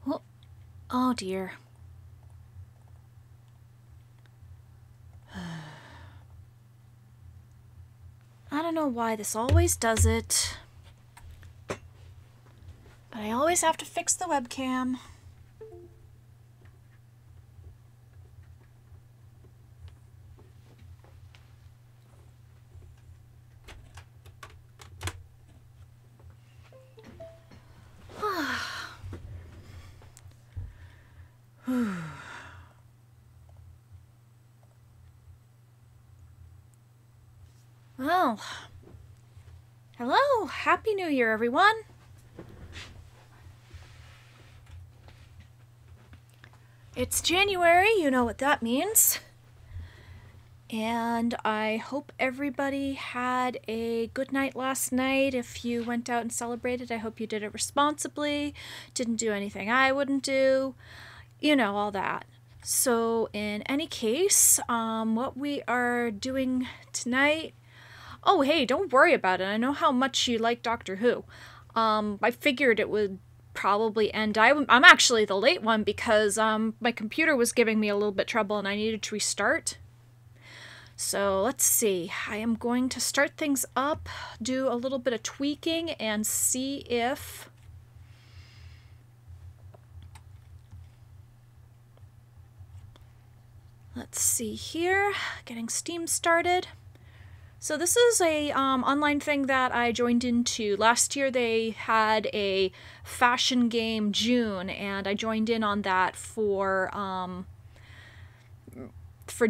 Oh, oh dear. I don't know why this always does it, but I always have to fix the webcam. Well, hello, Happy New Year, everyone. It's January, you know what that means. And I hope everybody had a good night last night. If you went out and celebrated, I hope you did it responsibly, didn't do anything I wouldn't do, you know, all that. So in any case, what we are doing tonight... Oh, hey, don't worry about it. I know how much you like Doctor Who. I figured it would probably end. I'm actually the late one because my computer was giving me a little bit trouble and I needed to restart. So let's see. I am going to start things up, do a little bit of tweaking, and see if... Let's see here. Getting Steam started. So this is a online thing that I joined into. Last year they had a fashion game June, and I joined in on that for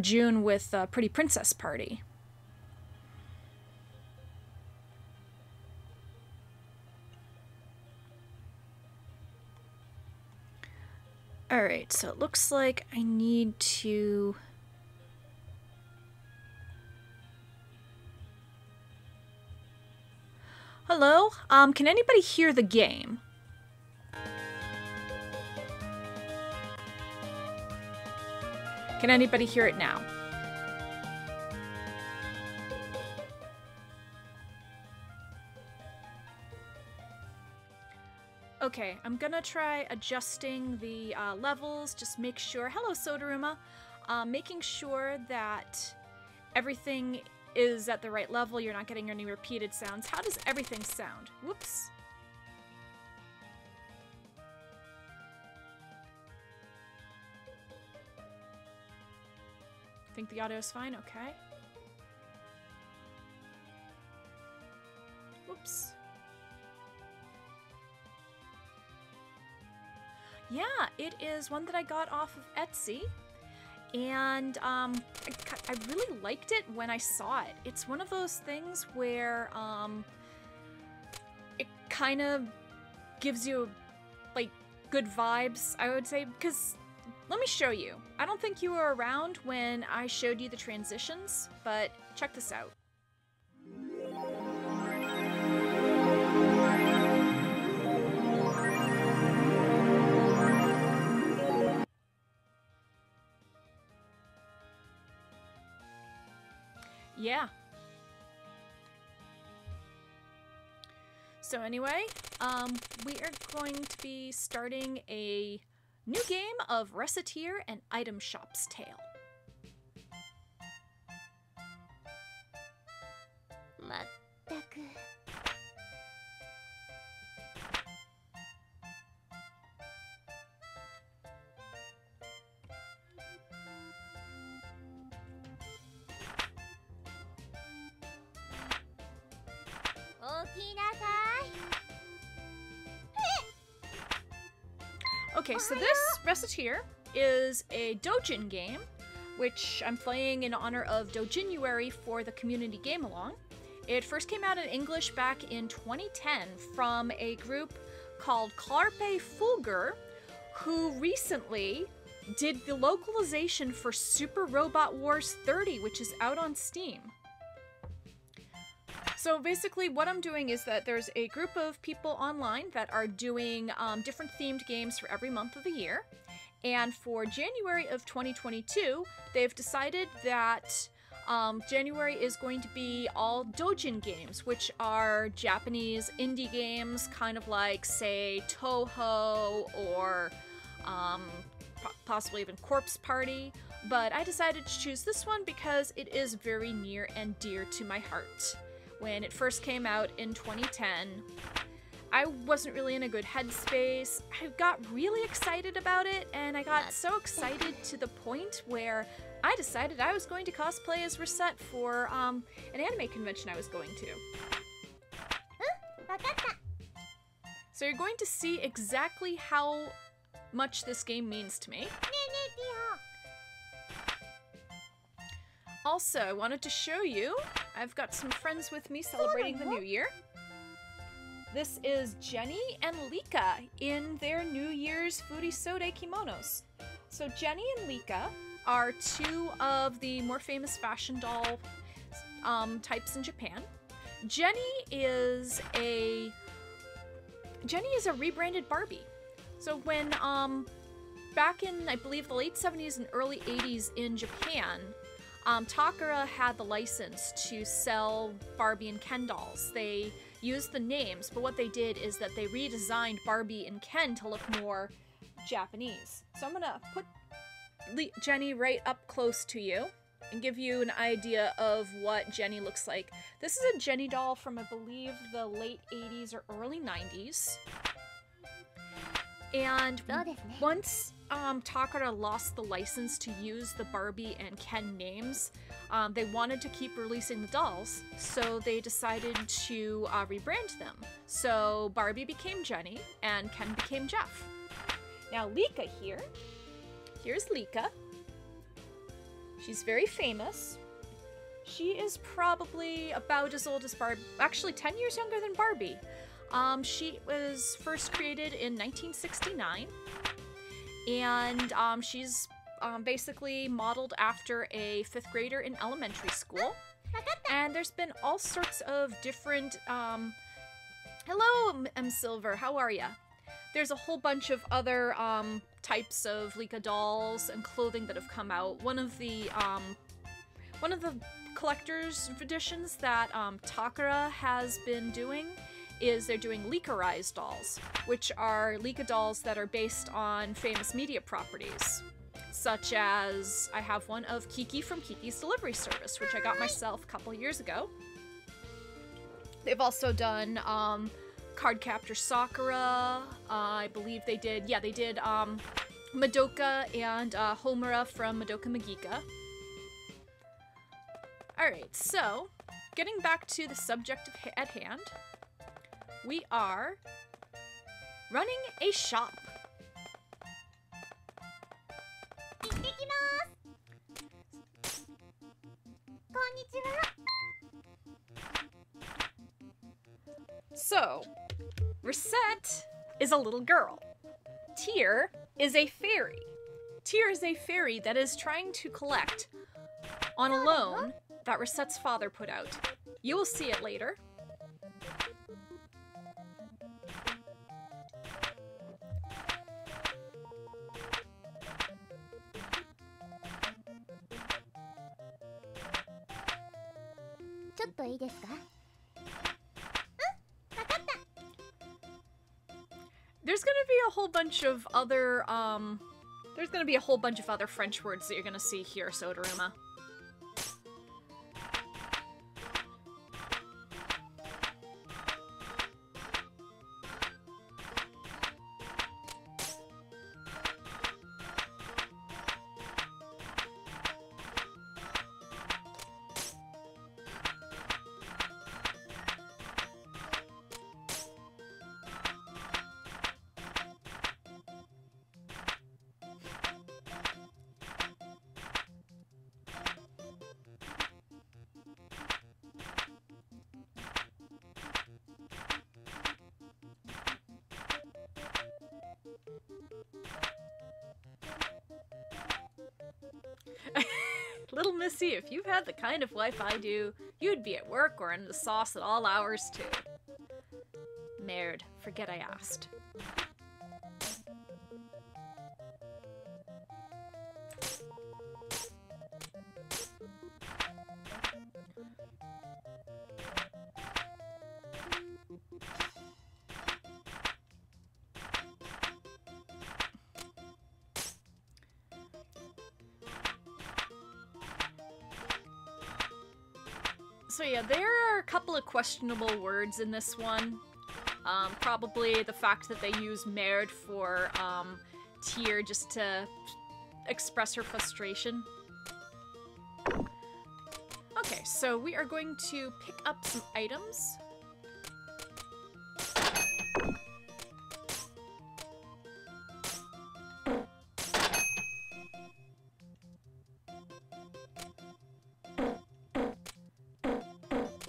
June with Pretty Princess Party. Alright, so it looks like I need to... Hello? Can anybody hear the game? Can anybody hear it now? Okay, I'm gonna try adjusting the levels, just make sure... Hello, Sodaruma! Making sure that everything is at the right level, you're not getting any repeated sounds. How does everything sound? Whoops. Think the audio is fine? Okay. Whoops. Yeah, it is one that I got off of Etsy. And I really liked it when I saw it. It's one of those things where it kind of gives you like good vibes, I would say, because let me show you. I don't think you were around when I showed you the transitions, but check this out. Yeah. So anyway, we are going to be starting a new game of Recettear and Item Shop's Tale. Okay, so this Recettear is a doujin game, which I'm playing in honor of Doujinuary for the community game along. It first came out in English back in 2010 from a group called Carpe Fulgur, who recently did the localization for Super Robot Wars 30, which is out on Steam. So basically what I'm doing is that there's a group of people online that are doing different themed games for every month of the year. And for January of 2022, they've decided that January is going to be all doujin games, which are Japanese indie games, kind of like, say, Toho or possibly even Corpse Party, but I decided to choose this one because it is very near and dear to my heart. When it first came out in 2010, I wasn't really in a good headspace. I got really excited about it, and I got so excited to the point where I decided I was going to cosplay as Recette for an anime convention I was going to. So you're going to see exactly how much this game means to me. Also, I wanted to show you, I've got some friends with me celebrating the new year. This is Jenny and Lika in their New Year's Furisode kimonos. So Jenny and Lika are two of the more famous fashion doll types in Japan. Jenny is a rebranded Barbie. So when back in, I believe, the late 70s and early 80s in Japan, Takara had the license to sell Barbie and Ken dolls. They used the names, but what they did is that they redesigned Barbie and Ken to look more Japanese. So I'm gonna put Jenny right up close to you and give you an idea of what Jenny looks like. This is a Jenny doll from, I believe, the late 80s or early 90s. And once Takara lost the license to use the Barbie and Ken names, they wanted to keep releasing the dolls, so they decided to rebrand them. So Barbie became Jenny, and Ken became Jeff. Now Lika here's Lika. She's very famous. She is probably about as old as Barbie, actually 10 years younger than Barbie. She was first created in 1969, and she's basically modeled after a 5th grader in elementary school. And there's been all sorts of different, hello, M. Silver, how are ya? There's a whole bunch of other types of Lika dolls and clothing that have come out. One of the collector's editions that Takara has been doing is they're doing Leakerized Dolls, which are Lika dolls that are based on famous media properties, such as I have one of Kiki from Kiki's Delivery Service, which I got myself a couple years ago. They've also done Cardcaptor Sakura. I believe they did Madoka and Homura from Madoka Magica. Alright, so getting back to the subject at hand, we are running a shop. So, Recette is a little girl. Tear is a fairy. Tear is a fairy that is trying to collect on a loan that Recette's father put out. You will see it later. There's gonna be a whole bunch of other, French words that you're gonna see here, Sodaruma. Little Missy, if you had the kind of life I do, you'd be at work or in the sauce at all hours too. Merde, forget I asked. So yeah, there are a couple of questionable words in this one. Probably the fact that they use merde for Tyr just to express her frustration. Okay, so we are going to pick up some items.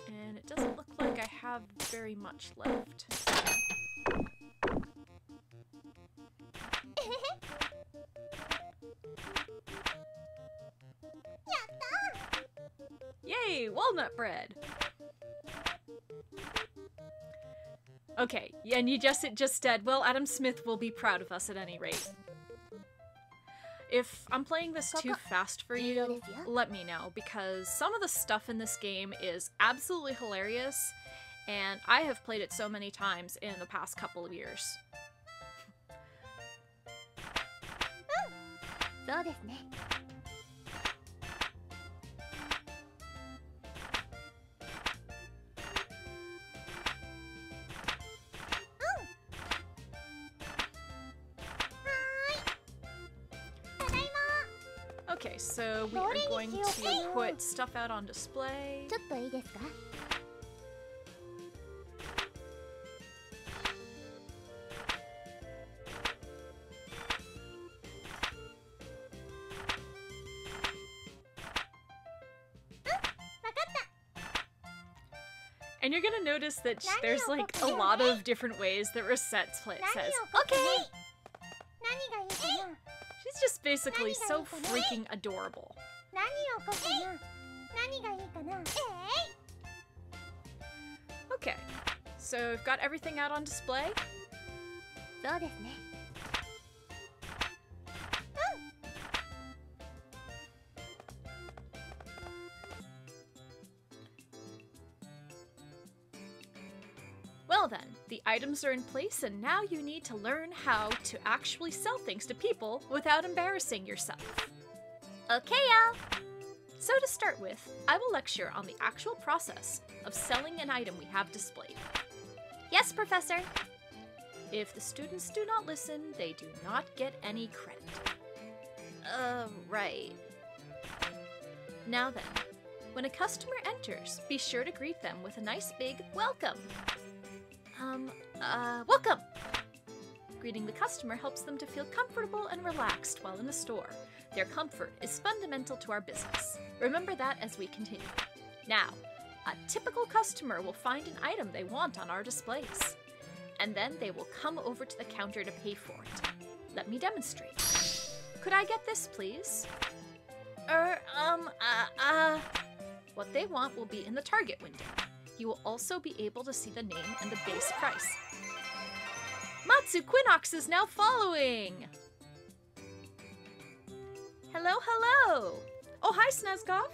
And it doesn't look like I have very much left. Yay, walnut bread! Okay, yeah, and it just said, well, Adam Smith will be proud of us at any rate. If I'm playing this too fast for you, let me know, because some of the stuff in this game is absolutely hilarious, and I have played it so many times in the past couple of years. Okay, so we are going to put stuff out on display. And you're gonna notice that there's like a lot of different ways that Recette's play says, okay! She's just basically so freaking adorable. Okay, so we've got everything out on display. Well then, the items are in place and now you need to learn how to actually sell things to people without embarrassing yourself. Okay, y'all! So to start with, I will lecture on the actual process of selling an item we have displayed. Yes, Professor! If the students do not listen, they do not get any credit. Right. Now then, when a customer enters, be sure to greet them with a nice big welcome. Welcome! Greeting the customer helps them to feel comfortable and relaxed while in the store. Their comfort is fundamental to our business. Remember that as we continue. Now, a typical customer will find an item they want on our displays. And then they will come over to the counter to pay for it. Let me demonstrate. Could I get this, please? What they want will be in the target window. You will also be able to see the name and the base price. Matsu Quinox is now following! Hello, hello! Oh, hi, Snezgov!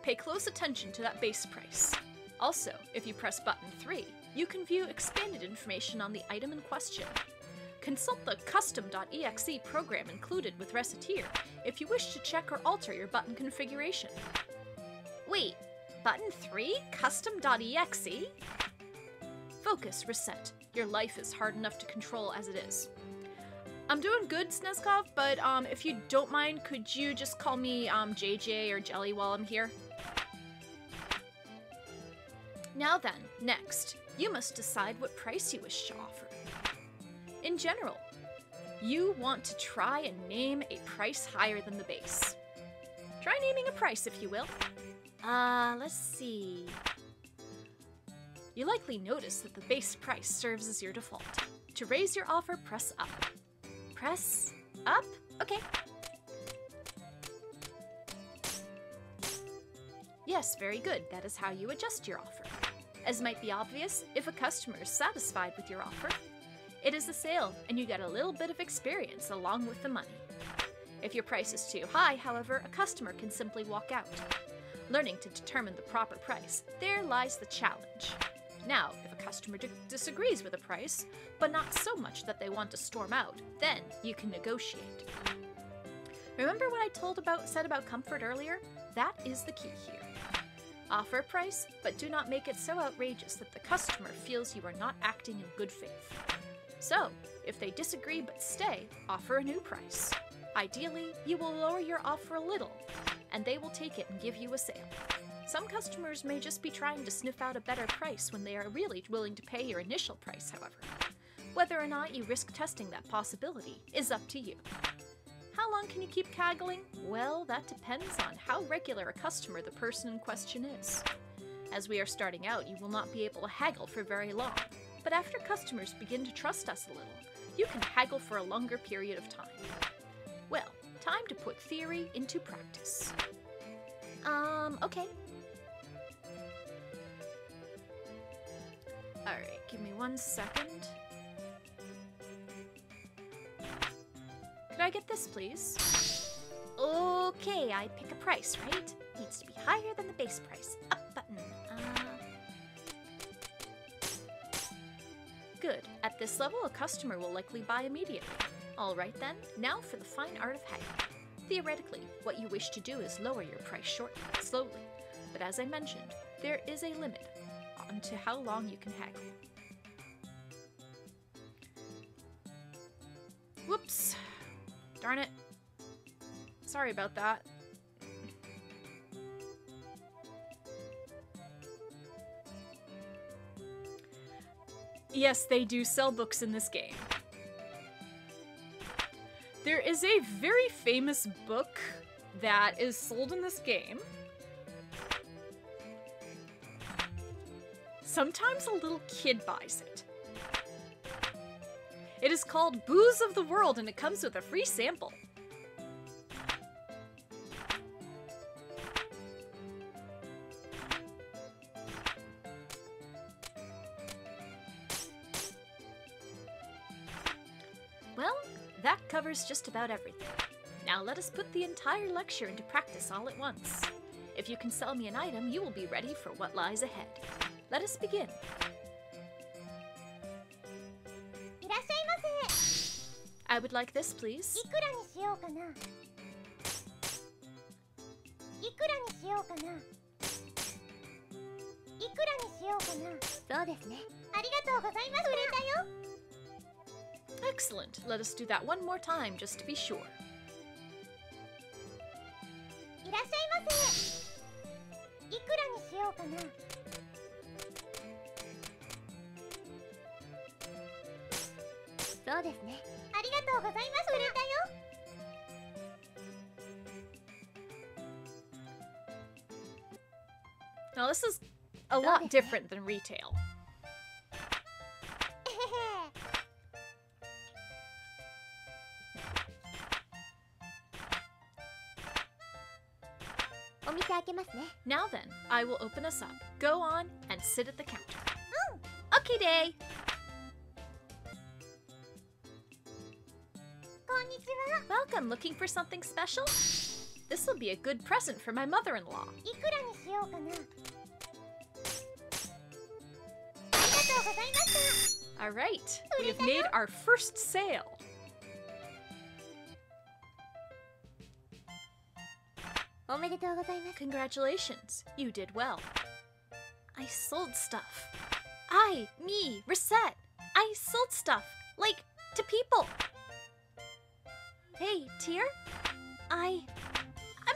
Pay close attention to that base price. Also, if you press button 3, you can view expanded information on the item in question. Consult the custom.exe program included with Recettear if you wish to check or alter your button configuration. Wait, button 3? Custom.exe? Focus, Recette. Your life is hard enough to control as it is. I'm doing good, Snezkov, but if you don't mind, could you just call me JJ or Jelly while I'm here? Now then, next, you must decide what price you wish to offer. In general, you want to try and name a price higher than the base. Try naming a price, if you will. Let's see. You likely notice that the base price serves as your default. To raise your offer, press up. Press up? Okay. Yes, very good. That is how you adjust your offer. As might be obvious, if a customer is satisfied with your offer, it is a sale, and you get a little bit of experience along with the money. If your price is too high, however, a customer can simply walk out. Learning to determine the proper price, there lies the challenge. Now, if a customer disagrees with a price, but not so much that they want to storm out, then you can negotiate. Remember what I said about comfort earlier? That is the key here. Offer a price, but do not make it so outrageous that the customer feels you are not acting in good faith. So, if they disagree but stay, offer a new price. Ideally, you will lower your offer a little, and they will take it and give you a sale. Some customers may just be trying to sniff out a better price when they are really willing to pay your initial price, however. Whether or not you risk testing that possibility is up to you. How long can you keep haggling? Well, that depends on how regular a customer the person in question is. As we are starting out, you will not be able to haggle for very long, but after customers begin to trust us a little, you can haggle for a longer period of time. Well, time to put theory into practice. Okay. Alright, give me 1 second. Could I get this, please? Okay, I pick a price, right? Needs to be higher than the base price. Up button. Good. At this level, a customer will likely buy immediately. Alright then, now for the fine art of haggling. Theoretically, what you wish to do is lower your price slowly, but as I mentioned, there is a limit on to how long you can haggle. Whoops. Darn it. Sorry about that. Yes, they do sell books in this game. There is a very famous book that is sold in this game. Sometimes a little kid buys it. It is called Booze of the World, and it comes with a free sample. Well, that covers just about everything. Now let us put the entire lecture into practice all at once. If you can sell me an item, you will be ready for what lies ahead. Let us begin. I would like this, please. Excellent. Let us do that one more time, just to be sure. Now this is a lot different than retail. Now then, I will open us up. Go on and sit at the counter. Okay, day. Welcome. Looking for something special? This will be a good present for my mother-in-law. All right, we have made our first sale. Congratulations, you did well. I sold stuff. Me, Recette. I sold stuff, like, to people. Hey, Tear? I'm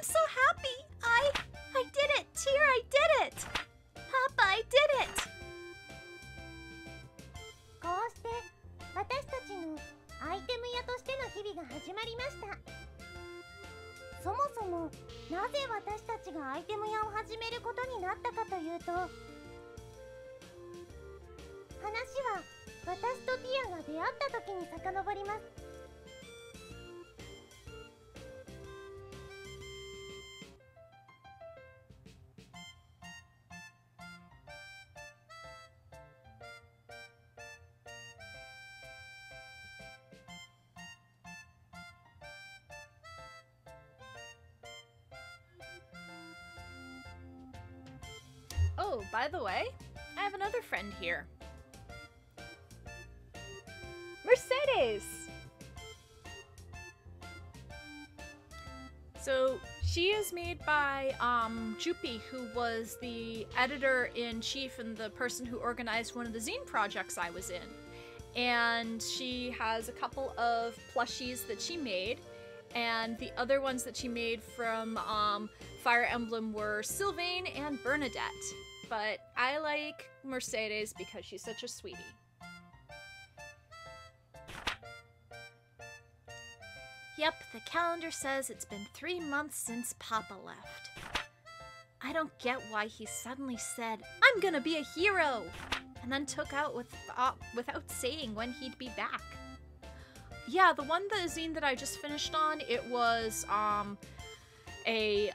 so happy. I did it, Tear, I did it. Papa, I did it. こうして私たちのアイテム屋としての日々が始まりました。そもそもなぜ私たちがアイテム屋を始めることになったかというと、話は私とティアが出会った時に遡ります。Oh, by the way, I have another friend here. Mercedes! So she is made by Jupi, who was the editor-in-chief and the person who organized one of the zine projects I was in. And she has a couple of plushies that she made, and the other ones that she made from Fire Emblem were Sylvain and Bernadette. But I like Mercedes because she's such a sweetie. Yep, the calendar says it's been 3 months since Papa left. I don't get why he suddenly said, "I'm gonna be a hero!" and then took out without saying when he'd be back. Yeah, the zine that I just finished on, it was a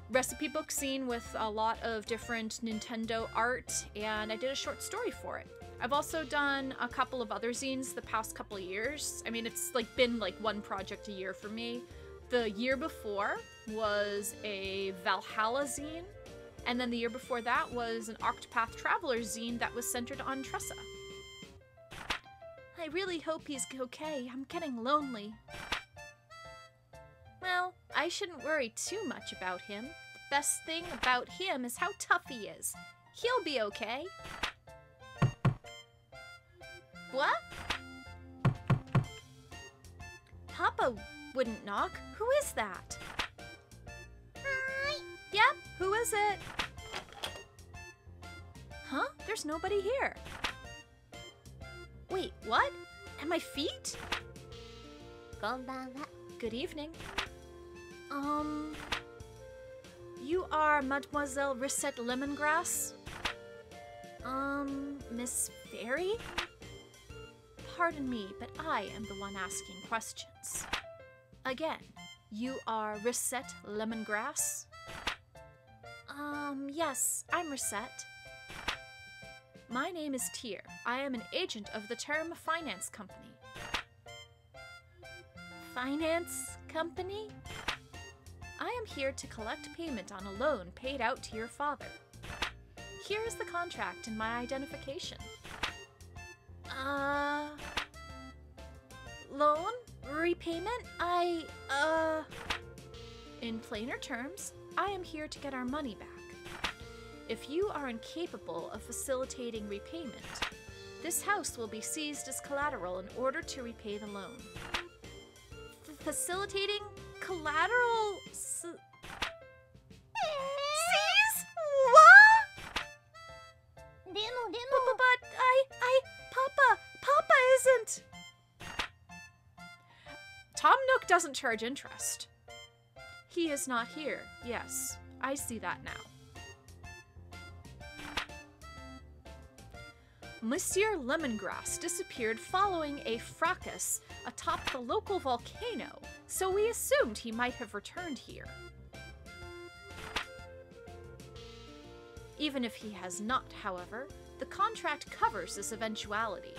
recipe book zine with a lot of different Nintendo art, and I did a short story for it. I've also done a couple of other zines the past couple of years. I mean, it's been one project a year for me. The year before was a Valhalla zine, and then the year before that was an Octopath Traveler zine that was centered on Tressa. I really hope he's okay. I'm getting lonely. Well, I shouldn't worry too much about him. The best thing about him is how tough he is. He'll be okay. What? Papa wouldn't knock. Who is that? Hi. Yep, who is it? Huh? There's nobody here. Wait, what? At my feet? こんばんは. Good evening. You are Mademoiselle Recette Lemongrass? Miss Fairy? Pardon me, but I am the one asking questions. Again, you are Recette Lemongrass? Yes, I'm Recette. My name is Tyr. I am an agent of the Term Finance Company. Finance Company? I am here to collect payment on a loan paid out to your father. Here is the contract and my identification. Loan? Repayment? In plainer terms, I am here to get our money back. If you are incapable of facilitating repayment, this house will be seized as collateral in order to repay the loan. Facilitating collateral? Seize? What? でも But Papa isn't. Tom Nook doesn't charge interest. He is not here. Yes, I see that now. Monsieur Lemongrass disappeared following a fracas atop the local volcano, so we assumed he might have returned here. Even if he has not, however, the contract covers this eventuality.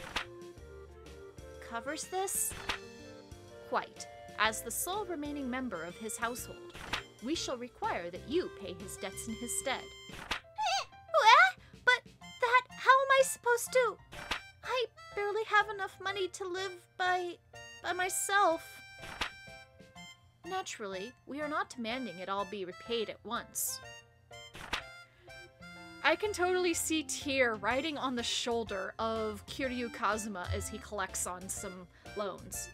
Covers this? Quite. As the sole remaining member of his household, we shall require that you pay his debts in his stead. But how am I supposed to? I barely have enough money to live by myself. Naturally, we are not demanding it all be repaid at once. I can totally see Tyr riding on the shoulder of Kiryu Kazuma as he collects on some loans.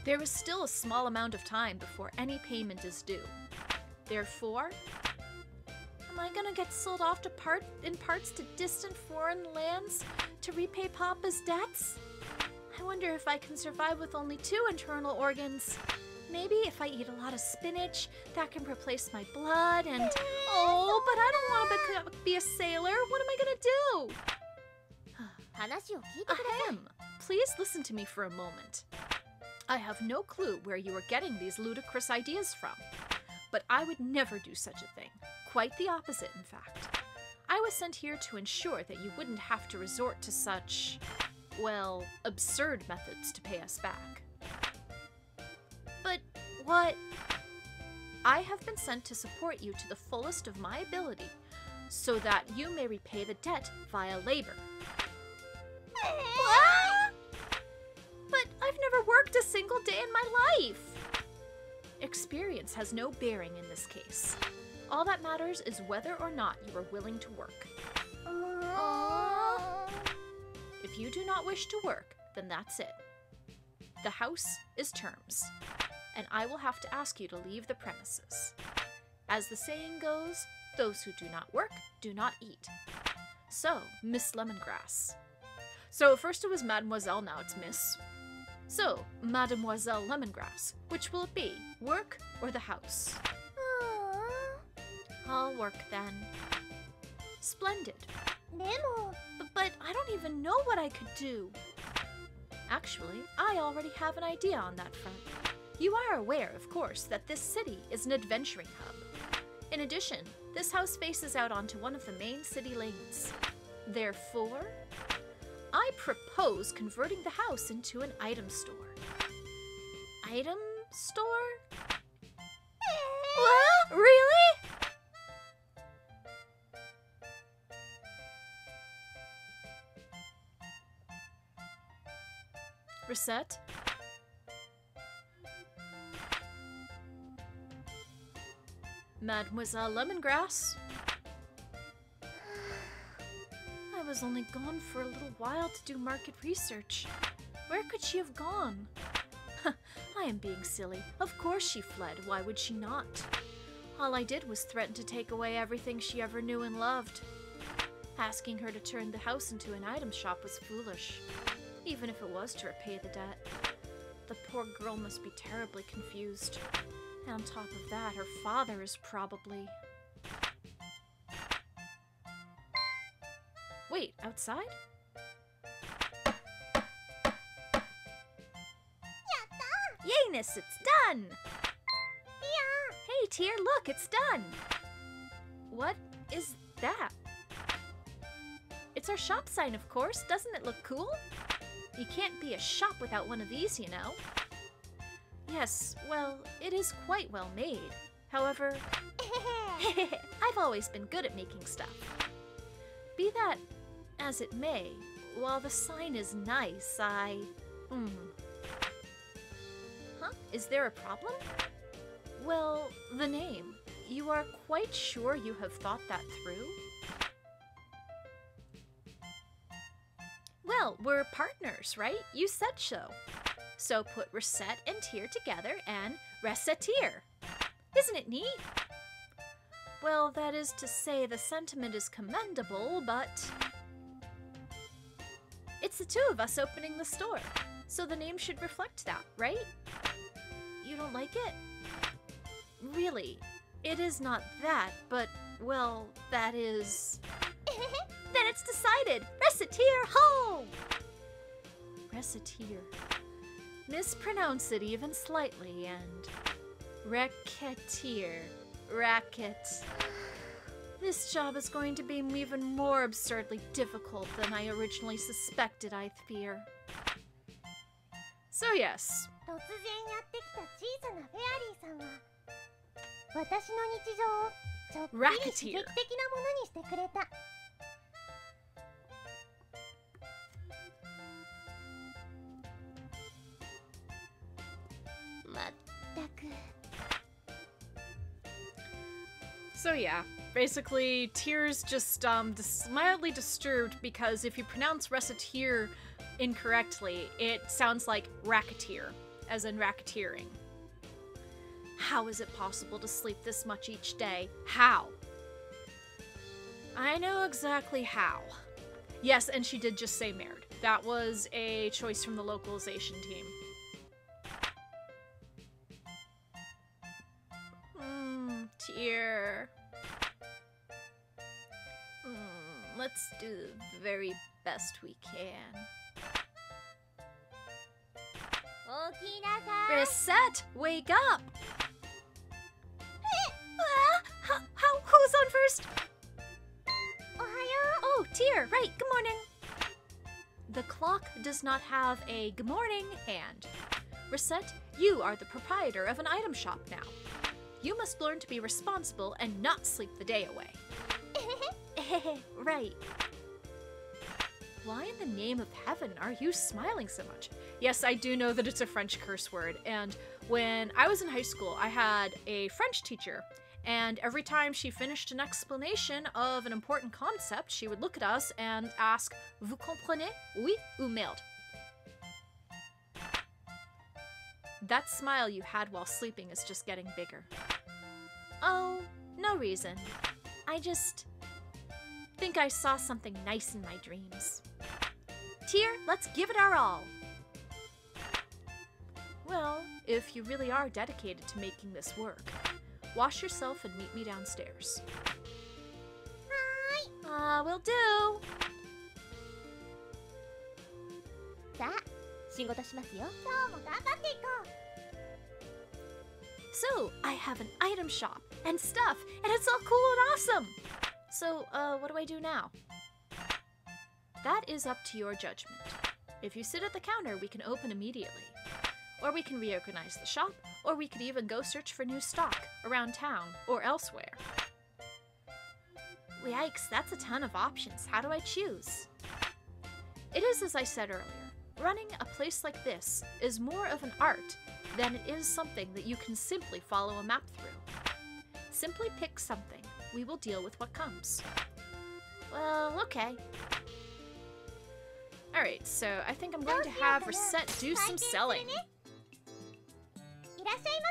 There is still a small amount of time before any payment is due. Therefore, am I gonna get sold off in parts to distant foreign lands to repay Papa's debts? I wonder if I can survive with only 2 internal organs. Maybe if I eat a lot of spinach, that can replace my blood and... Oh, but I don't want to be a sailor. What am I gonna do? 話を聞いてください. Ahem. Please listen to me for a moment. I have no clue where you are getting these ludicrous ideas from, but I would never do such a thing. Quite the opposite, in fact. I was sent here to ensure that you wouldn't have to resort to such, well, absurd methods to pay us back. But what? I have been sent to support you to the fullest of my ability, so that you may repay the debt via labor. What? But I've never worked a single day in my life. experience has no bearing in this case. All that matters is whether or not you are willing to work. If you do not wish to work, then that's it. The house is terms, and I will have to ask you to leave the premises. As the saying goes, those who do not work do not eat. So, Miss Lemongrass. So first it was Mademoiselle, now it's Miss. So, Mademoiselle Lemongrass, which will it be, work or the house? I'll work then. Splendid. But I don't even know what I could do. Actually, I already have an idea on that front. You are aware, of course, that this city is an adventuring hub. In addition, this house faces out onto one of the main city lanes. Therefore, I propose converting the house into an item store. Item store? What? Really? Recette? Mademoiselle Lemongrass? I was only gone for a little while to do market research. Where could she have gone? I am being silly. Of course she fled. Why would she not? All I did was threaten to take away everything she ever knew and loved. Asking her to turn the house into an item shop was foolish, even if it was to repay the debt. The poor girl must be terribly confused. And on top of that, her father is probably... Wait, outside? Yayness, it's done! Yeah. Hey, Tear, look, it's done! What is that? It's our shop sign, of course. Doesn't it look cool? You can't be a shop without one of these, you know. Yes, well, it is quite well made. However, I've always been good at making stuff. Be that as it may, while the sign is nice, Huh? Is there a problem? Well, the name. You are quite sure you have thought that through? Well, we're partners, right? You said so. So put Recette and Tear together and Recettear. Isn't it neat? Well, that is to say the sentiment is commendable, but... It's the two of us opening the store, so the name should reflect that, right? You don't like it? Really, it is not that, but, well, that is... Then it's decided! Recettear ho! Recettear. Mispronounce it even slightly, and... Recettear. Racket. This job is going to be even more absurdly difficult than I originally suspected, I fear. So yes. 突然やってきた小さなフェアリーさんは私の日常をちょっぴり刺激的なものにしてくれた。まったく。 So yeah, basically, Tear's just mildly disturbed because if you pronounce Recettear incorrectly, it sounds like racketeer, as in racketeering. How is it possible to sleep this much each day? How? I know exactly how. Yes, and she did just say Merd. That was a choice from the localization team. Tear. Let's do the very best we can. Recette, wake up! Who's on first? Oh, Tear, right, good morning. The clock does not have a good morning hand. Recette, you are the proprietor of an item shop now. You must learn to be responsible and not sleep the day away. Right. Why in the name of heaven are you smiling so much? Yes, I do know that it's a French curse word, and when I was in high school, I had a French teacher, and every time she finished an explanation of an important concept, she would look at us and ask, "Vous comprenez? Oui ou merde?" That smile you had while sleeping is just getting bigger. Oh, no reason. I just think I saw something nice in my dreams. Tear, let's give it our all. Well, if you really are dedicated to making this work, wash yourself and meet me downstairs. Hi. Will do. さあ、仕事しますよ。今日も頑張っていこう。 So, I have an item shop and stuff, and it's all cool and awesome. So, what do I do now? That is up to your judgment. If you sit at the counter, we can open immediately. Or we can reorganize the shop, or we could even go search for new stock around town or elsewhere. Yikes, that's a ton of options. How do I choose? It is as I said earlier. Running a place like this is more of an art than it is something that you can simply follow a map through. Simply pick something. We will deal with what comes. Well, okay. Alright, so I think I'm going to have Recette do some selling. いらっしゃいま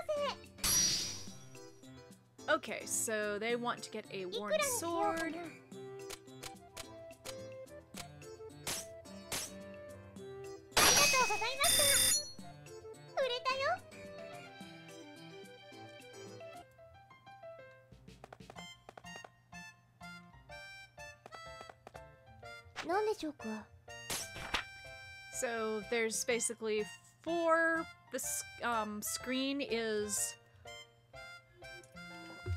せ。 Okay, so they want to get a いく worn らにしようか sword. な。売れたよ。なんでしょうか。 So there's basically four. The screen is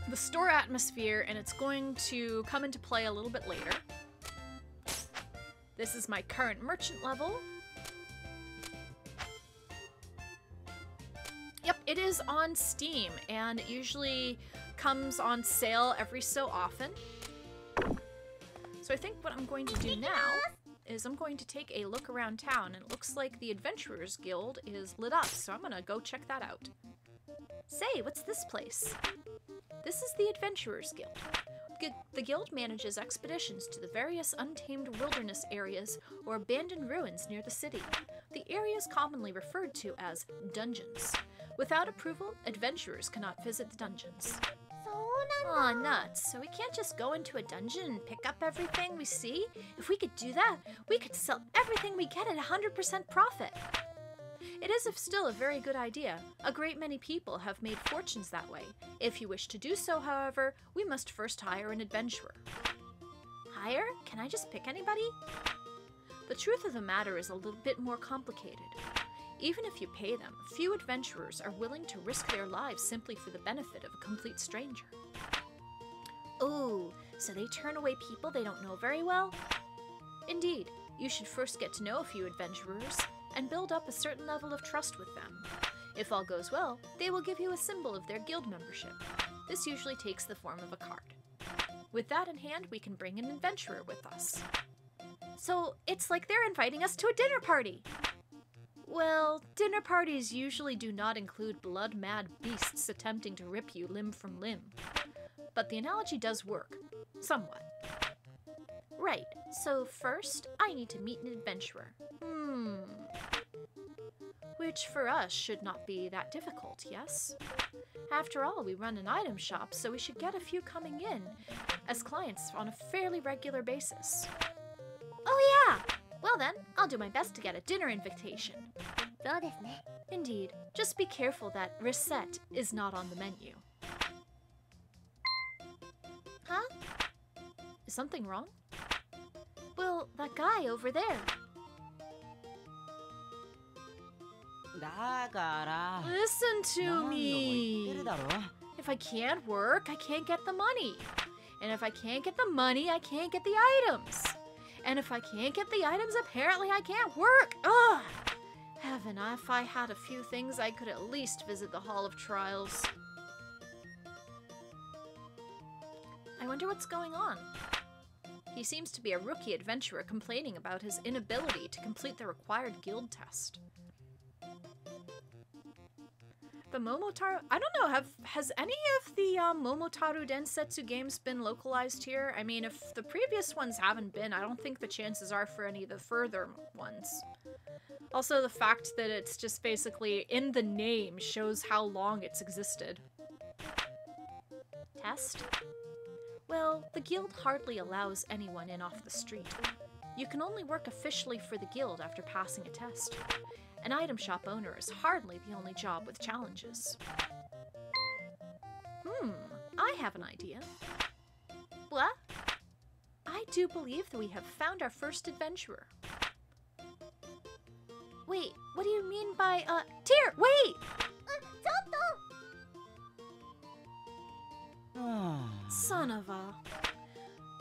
the store atmosphere, and it's going to come into play a little bit later. This is my current merchant level. Yep, it is on Steam, and it usually comes on sale every so often. So I think what I'm going to do now is I'm going to take a look around town, and it looks like the Adventurers Guild is lit up, so I'm gonna go check that out. Say, what's this place? This is the Adventurers Guild. The guild manages expeditions to the various untamed wilderness areas or abandoned ruins near the city. The area is commonly referred to as dungeons. Without approval, adventurers cannot visit the dungeons. そうなんだ。 Aw, nuts. So we can't just go into a dungeon and pick up everything we see? If we could do that, we could sell everything we get at 100% profit. It is still a very good idea. A great many people have made fortunes that way. If you wish to do so, however, we must first hire an adventurer. Hire? Can I just pick anybody? The truth of the matter is a little bit more complicated. Even if you pay them, few adventurers are willing to risk their lives simply for the benefit of a complete stranger. Oh, so they turn away people they don't know very well? Indeed, you should first get to know a few adventurers and build up a certain level of trust with them. If all goes well, they will give you a symbol of their guild membership. This usually takes the form of a card. With that in hand, we can bring an adventurer with us. So it's like they're inviting us to a dinner party! Well, dinner parties usually do not include blood-mad beasts attempting to rip you limb from limb. But the analogy does work. Somewhat. Right, so first, I need to meet an adventurer. Which for us should not be that difficult, yes? After all, we run an item shop, so we should get a few coming in as clients on a fairly regular basis. Oh yeah! Well then, I'll do my best to get a dinner invitation. そうですね。 Indeed, just be careful that Recette is not on the menu. Huh? Is something wrong? Well, that guy over there. だから Listen to 何度も言ってる me. だろ If I can't work, I can't get the money. And if I can't get the money, I can't get the items. And if I can't get the items, apparently I can't work. Ugh! Heaven, if I had a few things, I could at least visit the Hall of Trials. I wonder what's going on. He seems to be a rookie adventurer complaining about his inability to complete the required guild test. The Momotaro... I don't know, has any of the Momotaro Densetsu games been localized here? I mean, if the previous ones haven't been, I don't think the chances are for any of the further ones. Also, the fact that it's just basically in the name shows how long it's existed. Test? Well, the guild hardly allows anyone in off the street. You can only work officially for the guild after passing a test. An item shop owner is hardly the only job with challenges. I have an idea. What? I do believe that we have found our first adventurer. Wait, what do you mean by, Tear, wait! Son of a...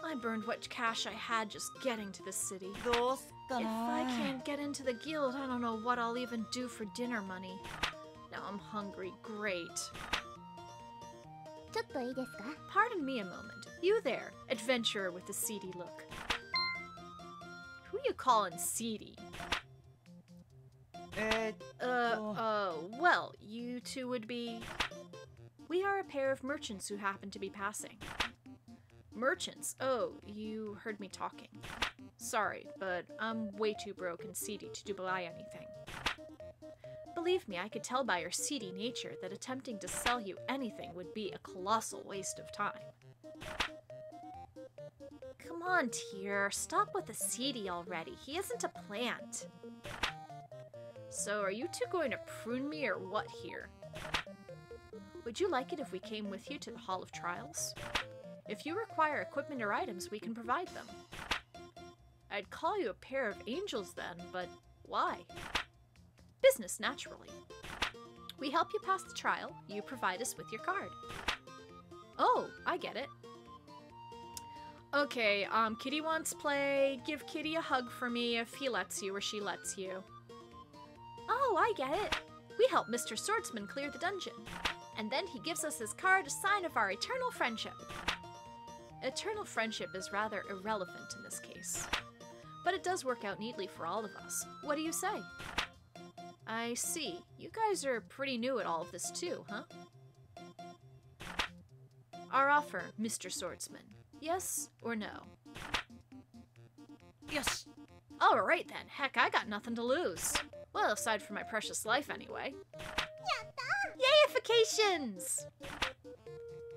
I burned what cash I had just getting to the city. If I can't get into the guild, I don't know what I'll even do for dinner money. Now I'm hungry. Great. Pardon me a moment. You there, adventurer with the seedy look. Who you calling seedy? Well, you two would be... We are a pair of merchants who happen to be passing. Merchants? Oh, you heard me talking. Sorry, but I'm way too broke and seedy to buy anything. Believe me, I could tell by your seedy nature that attempting to sell you anything would be a colossal waste of time. Come on, Tear, stop with the seedy already. He isn't a plant. So, are you two going to prune me or what here? Would you like it if we came with you to the Hall of Trials? If you require equipment or items, we can provide them. I'd call you a pair of angels then, but why? Business, naturally. We help you pass the trial, you provide us with your card. Oh, I get it. Okay, Kitty wants play. Give Kitty a hug for me if he lets you or she lets you. Oh, I get it. We help Mr. Swordsman clear the dungeon. And then he gives us his card, a sign of our eternal friendship. Eternal friendship is rather irrelevant in this case. But it does work out neatly for all of us. What do you say? I see. You guys are pretty new at all of this too, huh? Our offer, Mr. Swordsman. Yes or no? Yes! Alright then, heck, I got nothing to lose. Well, aside from my precious life anyway. Yayifications!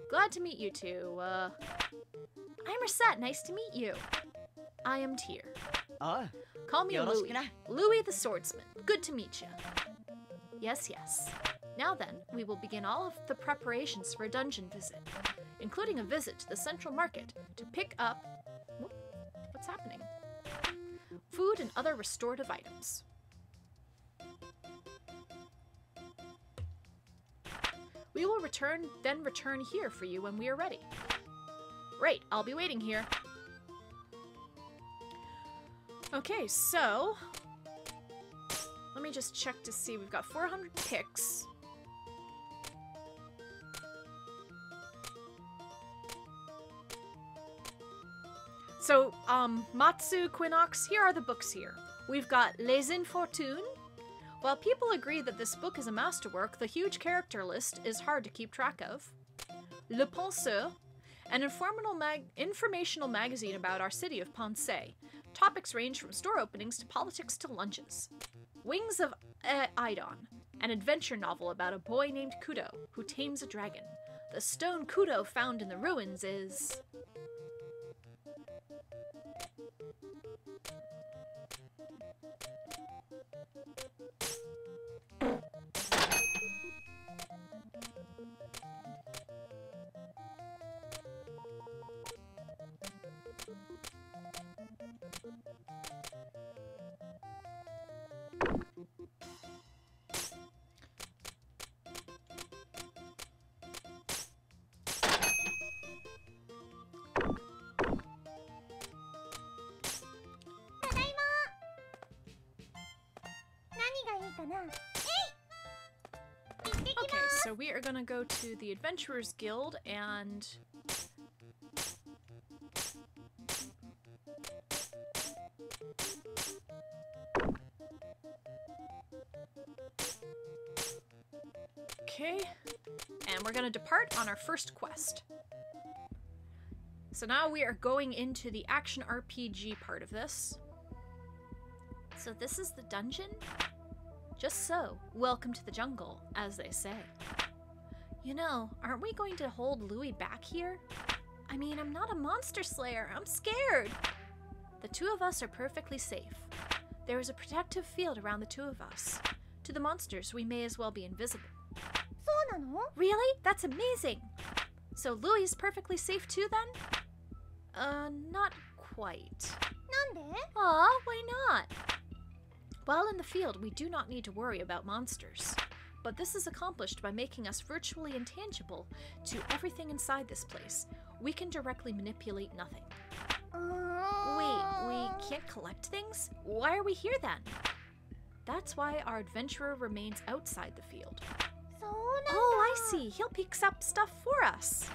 Glad to meet you two, I'm Recette, nice to meet you. I am Tear. Call me Louis. Louis the Swordsman. Good to meet you. Yes, yes. Now then, we will begin all of the preparations for a dungeon visit, including a visit to the central market to pick up... What's happening? Food and other restorative items. We will return here for you when we are ready. Right, I'll be waiting here. Okay, so... Let me just check to see. We've got 400 picks. So, Matsu, Quinox, here are the books here. We've got Les Infortunes. While people agree that this book is a masterwork, the huge character list is hard to keep track of. Le Penseur, an informational magazine about our city of Pensée. Topics range from store openings to politics to lunches. Wings of Idon, an adventure novel about a boy named Kudo, who tames a dragon. The stone Kudo found in the ruins is... Okay, so we are gonna go to the Adventurers Guild and... Okay, and we're gonna depart on our first quest. So now we are going into the action RPG part of this. So this is the dungeon? Just so, welcome to the jungle, as they say. You know, aren't we going to hold Louis back here? I mean, I'm not a monster slayer, I'm scared! The two of us are perfectly safe. There is a protective field around the two of us. To the monsters, we may as well be invisible. そうなの? Really? That's amazing! So Louis is perfectly safe too then? Not quite. なんで? Aw, why not? While in the field, we do not need to worry about monsters. But this is accomplished by making us virtually intangible to everything inside this place. We can directly manipulate nothing. Wait, we can't collect things? Why are we here then? That's why our adventurer remains outside the field. そうなんだ. Oh, I see. He'll pick up stuff for us.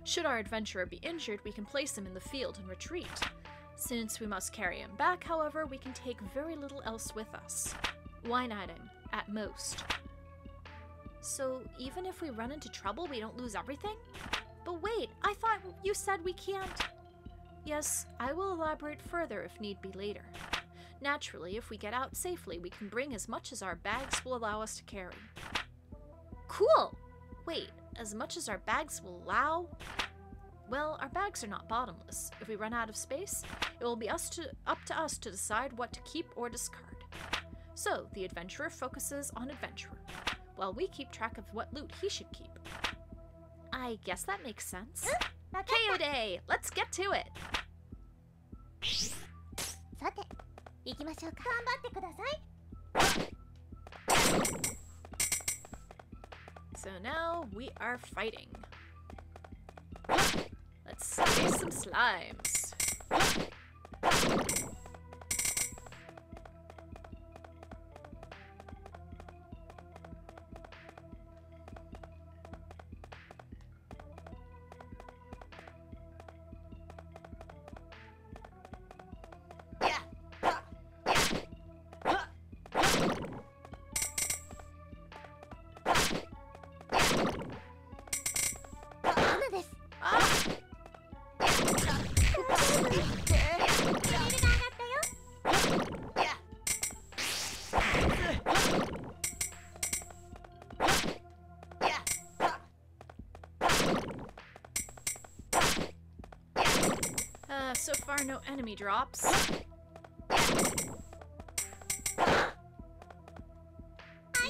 Should our adventurer be injured, we can place him in the field and retreat. Since we must carry him back, however, we can take very little else with us. One item, at most. So even if we run into trouble, we don't lose everything? But wait, I thought you said we can't... Yes, I will elaborate further if need be later. Naturally, if we get out safely, we can bring as much as our bags will allow us to carry. Cool! Wait, as much as our bags will allow? Well, our bags are not bottomless. If we run out of space, it will be up to us to decide what to keep or discard. So, the adventurer focuses on adventurer, while we keep track of what loot he should keep. I guess that makes sense. K.O.D.! Let's get to it! さて、行きましょうか。頑張ってください。 So now we are fighting. Let's slay some slimes. So far, no enemy drops.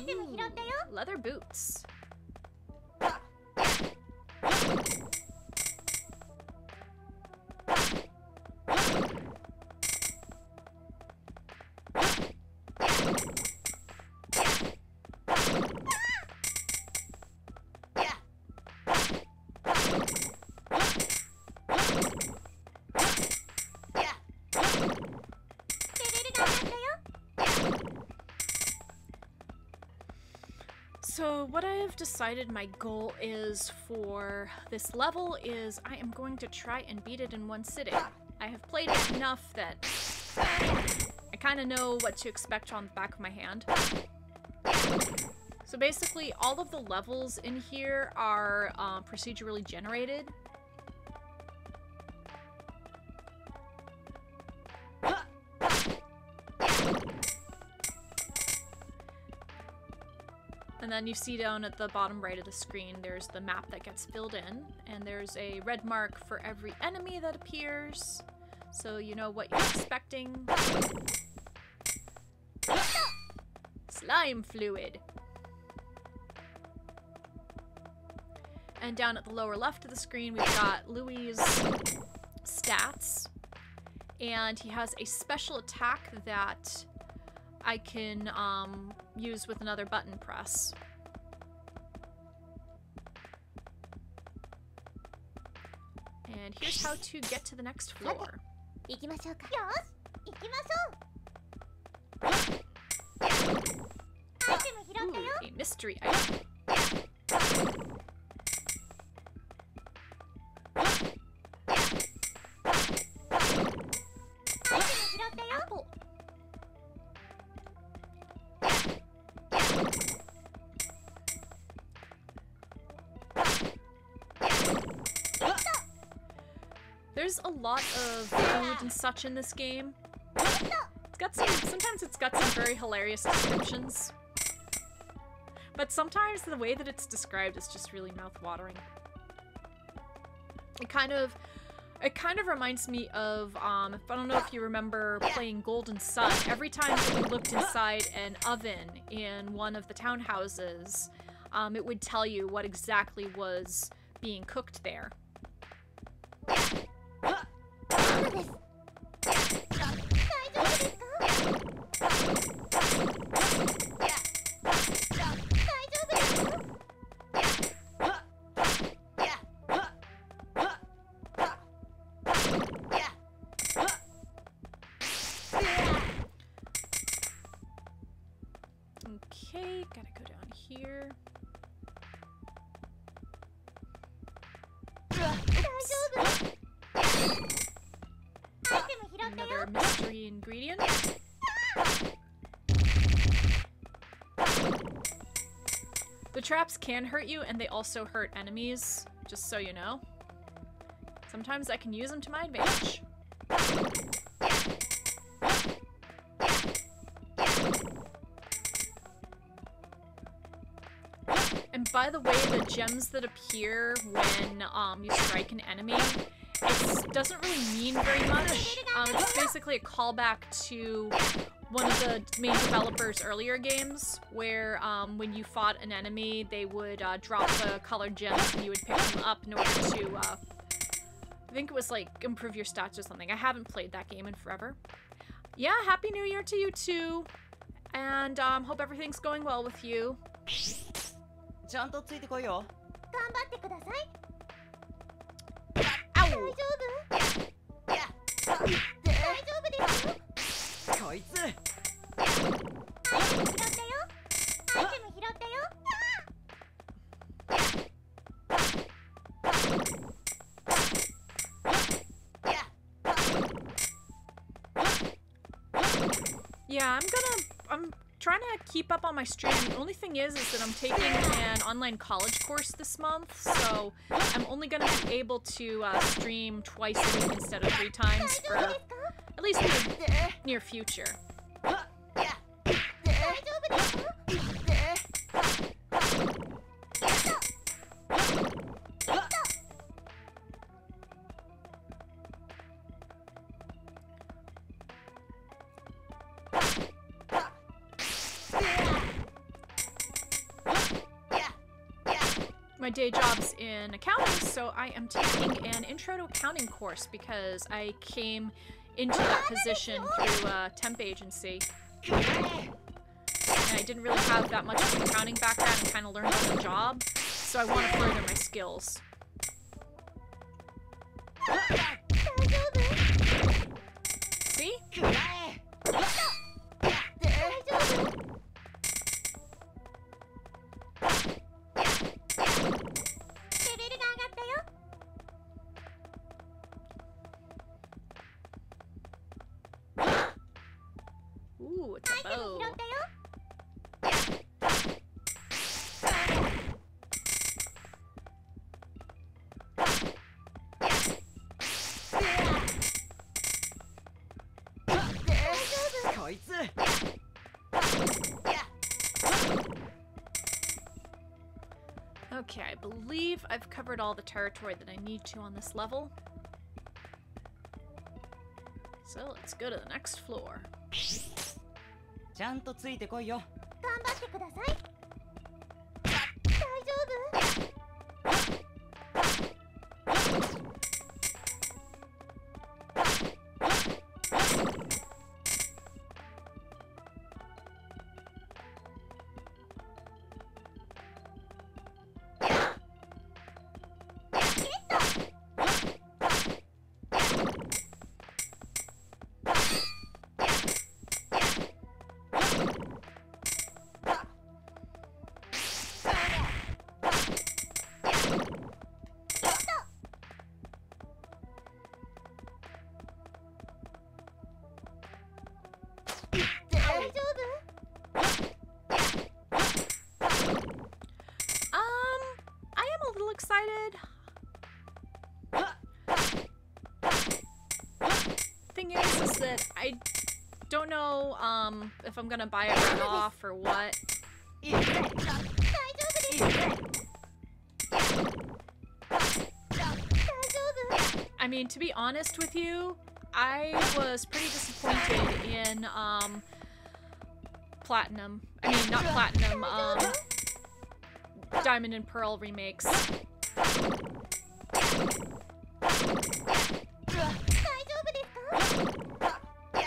Ooh, leather boots. So what I have decided my goal is for this level is I am going to try and beat it in one sitting. I have played it enough that I kind of know what to expect on the back of my hand. So basically all of the levels in here are procedurally generated. And then you see down at the bottom right of the screen, there's the map that gets filled in, and there's a red mark for every enemy that appears, so you know what you're expecting. Slime fluid. And down at the lower left of the screen, we've got Louis' stats, and he has a special attack that I can use with another button press. And here's how to get to the next floor. Ooh, a mystery item. Apple. There's a lot of food and such in this game. It's got sometimes it's got some very hilarious descriptions. But sometimes the way that it's described is just really mouth-watering. It kind of reminds me of, I don't know if you remember playing Golden Sun. Every time that you looked inside an oven in one of the townhouses, it would tell you what exactly was being cooked there. Okay, gotta go down here. Another mystery ingredient. The traps can hurt you, and they also hurt enemies, just so you know. Sometimes I can use them to my advantage. And by the way, the gems that appear when you strike an enemy, it doesn't really mean very much. It's basically a callback to one of the main developers' earlier games, where when you fought an enemy, they would drop the colored gems and you would pick them up in order to, I think it was like improve your stats or something. I haven't played that game in forever. Yeah, Happy New Year to you too, and hope everything's going well with you. ちゃんとついてこいよ。頑張ってください。 Ow! 大丈夫？大丈夫ですよ。こいつ。アイテム拾ったよ。アイテム拾ったよ。Yeah, I'm trying to keep up on my stream. The only thing is that I'm taking an online college course this month, so I'm only gonna be able to stream twice a week instead of 3 times for at least the near future. My day job's in accounting, so I am taking an intro to accounting course because I came into that position through a temp agency. And I didn't really have that much of an accounting background and kind of learned on the job, so I want to further my skills. See? Ooh, it's a bow. Okay, I believe I've covered all the territory that I need to on this level. So let's go to the next floor. ちゃんとついてこいよ。頑張ってください。大丈夫？ it. I don't know if I'm gonna buy it right off or what. I mean, to be honest with you, I was pretty disappointed in Platinum. I mean, not Platinum, Diamond and Pearl remakes.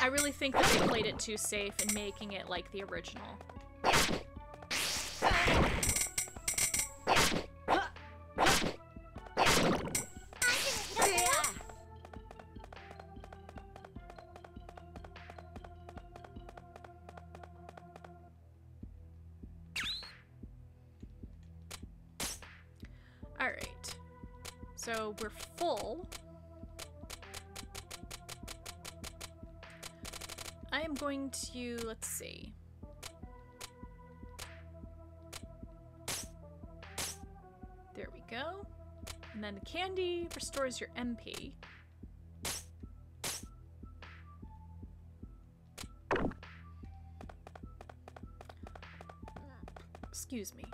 I really think that they played it too safe in making it like the original. Alright, so we're full. I am going to, let's see. There we go. And then the candy restores your MP. Excuse me.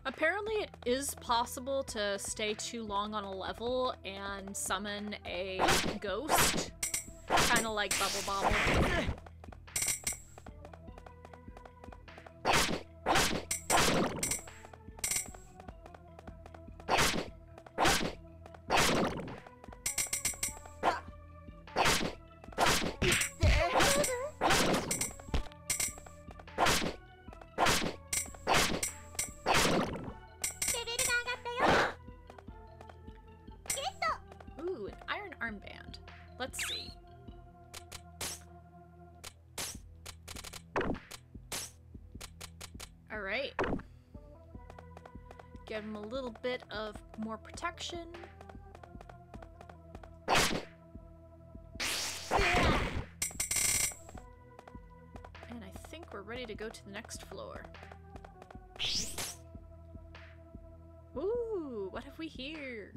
Apparently it is possible to stay too long on a level and summon a ghost. Kind of like Bubble Bobble. Ooh, an iron armband. Let's see. Alright. Give him a little bit of more protection. And I think we're ready to go to the next floor. Ooh, what have we here?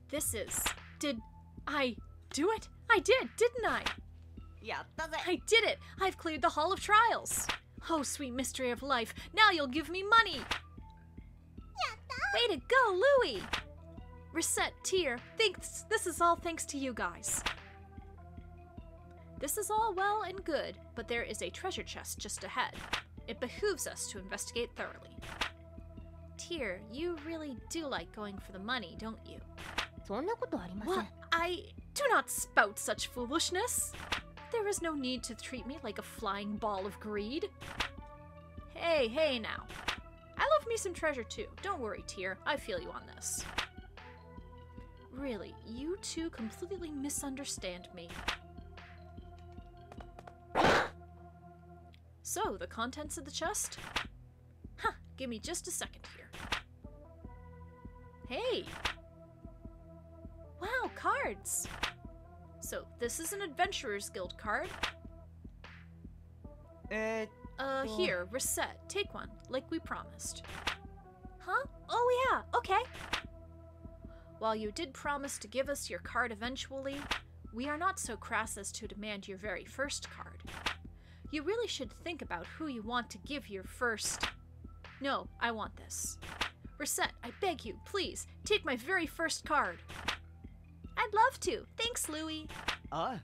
This is... Did I do it? I did, didn't I? I did it! I've cleared the Hall of Trials! Oh, sweet mystery of life, now you'll give me money! Way to go, Louie! Recettear, thanks. This is all thanks to you guys. This is all well and good, but there is a treasure chest just ahead. It behooves us to investigate thoroughly. Tear, you really do like going for the money, don't you? What? I do not spout such foolishness. There is no need to treat me like a flying ball of greed. Hey, hey now. I love me some treasure too. Don't worry, Tear. I feel you on this. Really, you two completely misunderstand me. So, the contents of the chest? Huh, give me just a second here. Hey! Wow, cards! So, this is an Adventurer's Guild card. Here, Recette, take one, like we promised. Huh? Oh yeah, okay. While you did promise to give us your card eventually, we are not so crass as to demand your very first card. You really should think about who you want to give your first... No, I want this. Recette, I beg you, please, take my very first card. I'd love to. Thanks, Louie. Awesome.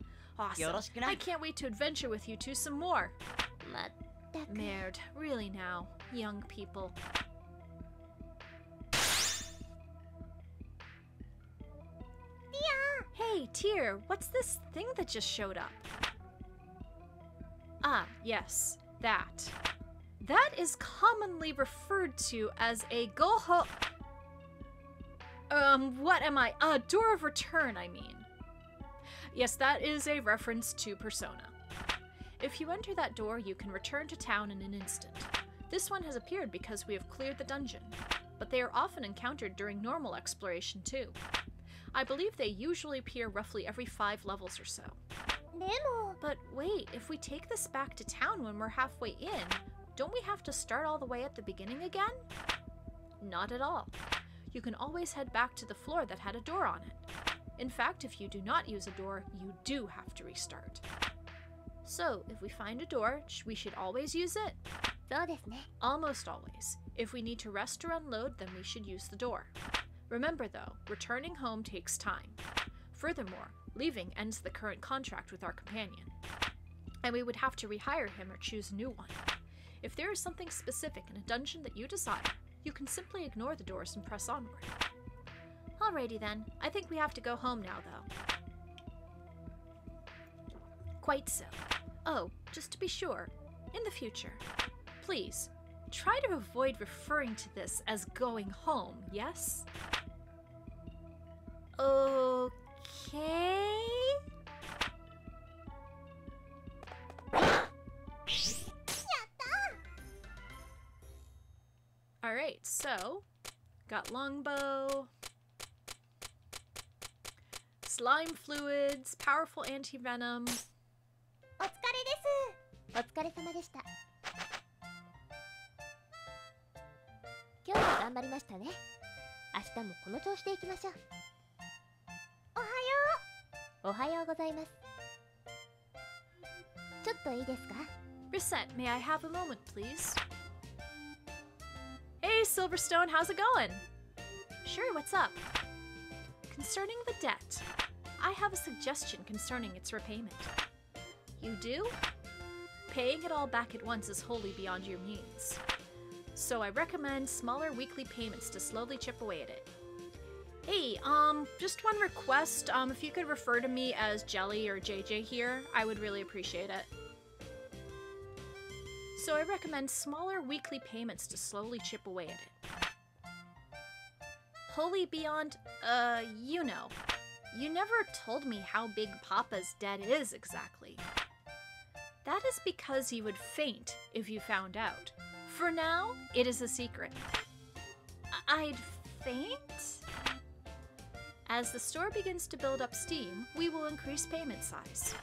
I can't wait to adventure with you two some more. Merde, really now, young people. Hey, Tear, what's this thing that just showed up? Ah, yes, that. That is commonly referred to as a goho... what am I? Door of Return, I mean. Yes, that is a reference to Persona. If you enter that door, you can return to town in an instant. This one has appeared because we have cleared the dungeon, but they are often encountered during normal exploration too. I believe they usually appear roughly every 5 levels or so. でも But wait, if we take this back to town when we're halfway in, don't we have to start all the way at the beginning again? Not at all. You can always head back to the floor that had a door on it. In fact, if you do not use a door, you do have to restart. So, if we find a door, we should always use it? そうですね。 Almost always. If we need to rest or unload, then we should use the door. Remember though, returning home takes time. Furthermore, leaving ends the current contract with our companion, and we would have to rehire him or choose a new one. If there is something specific in a dungeon that you desire, you can simply ignore the doors and press onward. Alrighty then, I think we have to go home now though. Quite so. Oh, just to be sure, in the future, please, try to avoid referring to this as going home, yes? Okay? Alright, so, got longbow, slime fluids, powerful anti-venom. お疲れです。お疲れ様でした。今日も頑張りましたね。明日もこの調子でいきましょう。おはよう。おはようございます。ちょっといいですか？ Recette, may I have a moment, please? Hey, Silverstone, how's it going? Sure, what's up? Concerning the debt, I have a suggestion concerning its repayment. You do? Paying it all back at once is wholly beyond your means. So I recommend smaller weekly payments to slowly chip away at it. Hey, just one request. If you could refer to me as Jelly or JJ here, I would really appreciate it. So I recommend smaller weekly payments to slowly chip away at it. Wholly beyond, you know. You never told me how big Papa's debt is exactly. That is because he would faint if you found out. For now, it is a secret. I'd faint? As the store begins to build up steam, we will increase payment size.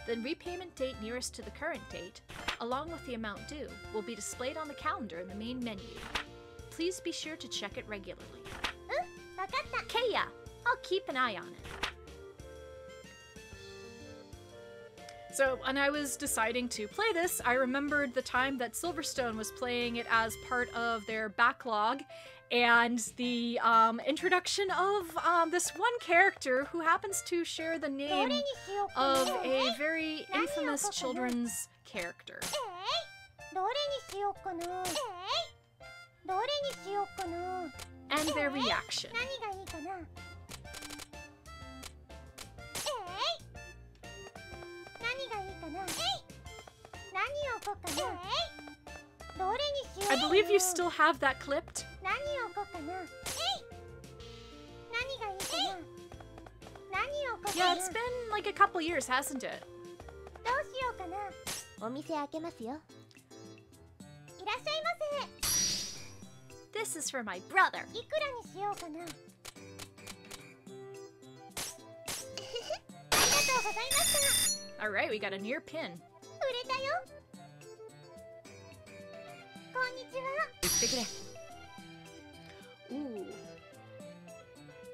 The repayment date nearest to the current date, along with the amount due, will be displayed on the calendar in the main menu. Please be sure to check it regularly. わかった。 Kaya, I'll keep an eye on it. So, when I was deciding to play this, I remembered the time that Silverstone was playing it as part of their backlog, and the introduction of this one character who happens to share the name of a very infamous children's character. どれにしようかな。どれにしようかな。 And their reaction. 何がいいかな。何がいいかな。何をこうかな。どれにしようか I な。 believe you still have that clipped. 何をこうかな。何がいいかな。何をこうかな。 Yeah, it's been like a couple years, hasn't it? どうしようかな。お店開けますよ。いらっしゃいませ。 This is for my brother. いくらにしようかな。ありがとうございました。 Alright, we got a near pin. 売れたよ。こんにちは。売ってくれ。 Ooh.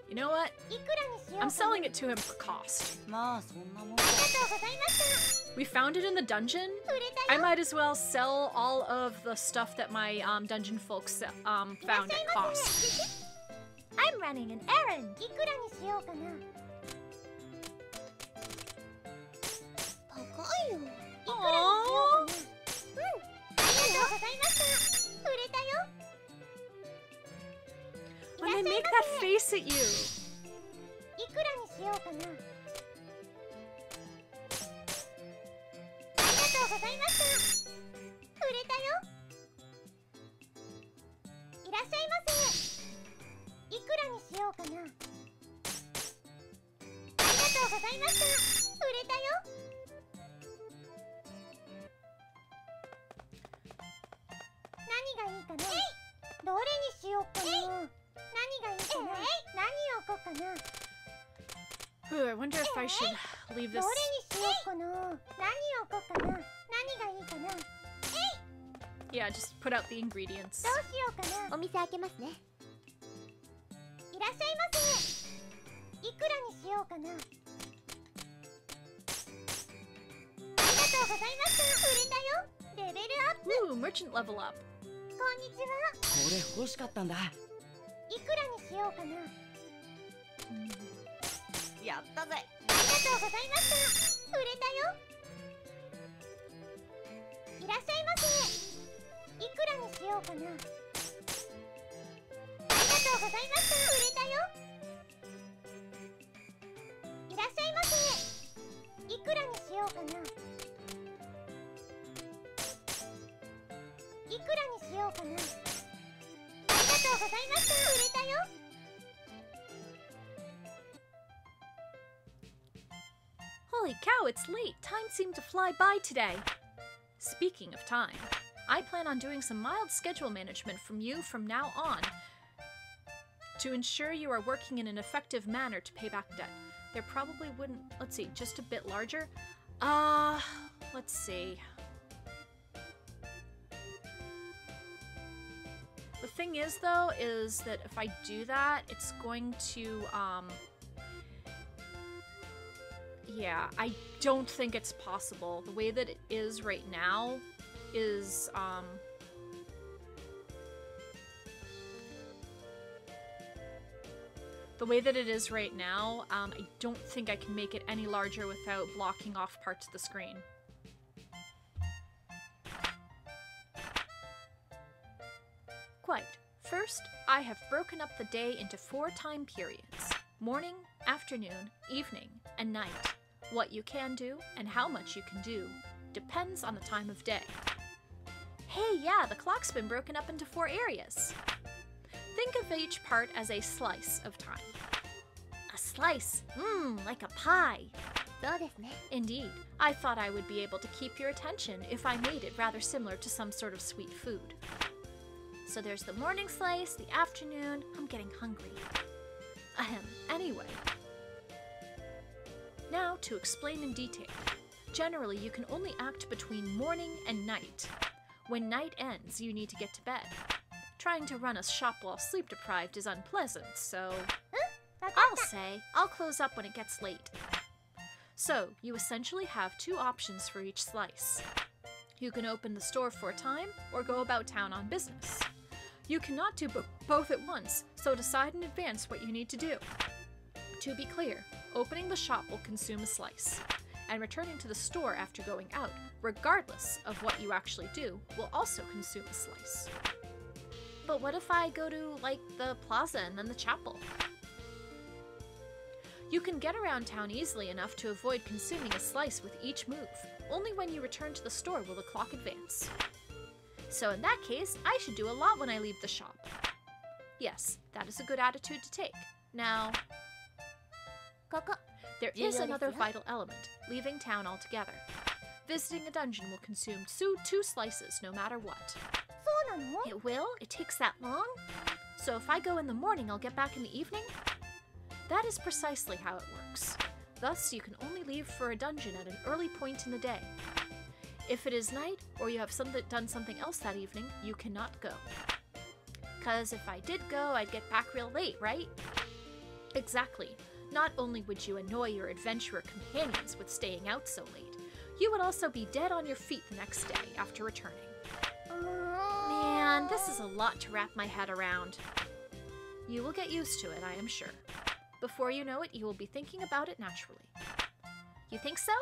You know what? いくらにしようかな。 I'm selling it to him for cost. まあそんなもん。ありがとうございました。 We found it in the dungeon. 売れた I よ。 might as well sell all of the stuff that my dungeon folks found at cost. I'm running an errand. いくらにしようかな。高いよ。いくらにしようかな。うん。ありがとうございました。売れたよ。 When I make that face at you. いくらにしようかな。ありがとうございました。売れたよ。いらっしゃいませ。いくらにしようかな。ありがとうございました。売れたよ。何がいいかな。どれにしようかな。何がいいかな。何をこうかな。Ooh, I wonder if I should leave ど this. れにしようかな。何を置こうかな。何がいいかな。どう Yeah, just put out the ingredients. しようかな。お店開けますね。いらっしゃいませ。いくらにしようかな。ありがとうございました。売れたよ。レベルアップ。 Ooh, merchant level up. こんにちは。これ欲しかったんだ。いくらにしようかな。やったぜ。ありがとうございました。売れたよ。いらっしゃいませ。いくらにしようかな。ありがとうございました。売れたよ。いらっしゃいませ。いくらにしようかな。いくらにしようかな。ありがとうございました。売れたよ。Holy cow, it's late. Time seemed to fly by today. Speaking of time, I plan on doing some mild schedule management from you from now on to ensure you are working in an effective manner to pay back debt. There probably wouldn't, let's see, just a bit larger. Let's see. The thing is, though, is that if I do that, it's going to, yeah, I don't think it's possible. The way that it is right now is, the way that it is right now, I don't think I can make it any larger without blocking off parts of the screen. Quite. First, I have broken up the day into 4 time periods: morning, afternoon, evening, and night. What you can do and how much you can do depends on the time of day. Hey, yeah, the clock's been broken up into 4 areas. Think of each part as a slice of time. A slice? Like a pie. そうですね。 Indeed, I thought I would be able to keep your attention if I made it rather similar to some sort of sweet food. So there's the morning slice, the afternoon. I'm getting hungry. Anyway. Now to explain in detail. Generally, you can only act between morning and night. When night ends, you need to get to bed. Trying to run a shop while sleep deprived is unpleasant, so I'll say I'll close up when it gets late. So, you essentially have 2 options for each slice. You can open the store for a time, or go about town on business. You cannot do both at once, so decide in advance what you need to do. To be clear, opening the shop will consume a slice, and returning to the store after going out, regardless of what you actually do, will also consume a slice. But what if I go to, like, the plaza and then the chapel? You can get around town easily enough to avoid consuming a slice with each move. Only when you return to the store will the clock advance. So in that case, I should do a lot when I leave the shop. Yes, that is a good attitude to take. Now, ここ。 there is another vital element: leaving town altogether. Visiting a dungeon will consume 2 slices no matter what. そうなの？ It will? It takes that long? So if I go in the morning, I'll get back in the evening? That is precisely how it works. Thus, you can only leave for a dungeon at an early point in the day. If it is night, or you have done something else that evening, you cannot go. 'Cause if I did go, I'd get back real late, right? Exactly. Not only would you annoy your adventurer companions with staying out so late, you would also be dead on your feet the next day after returning. Man, this is a lot to wrap my head around. You will get used to it, I am sure. Before you know it, you will be thinking about it naturally. You think so?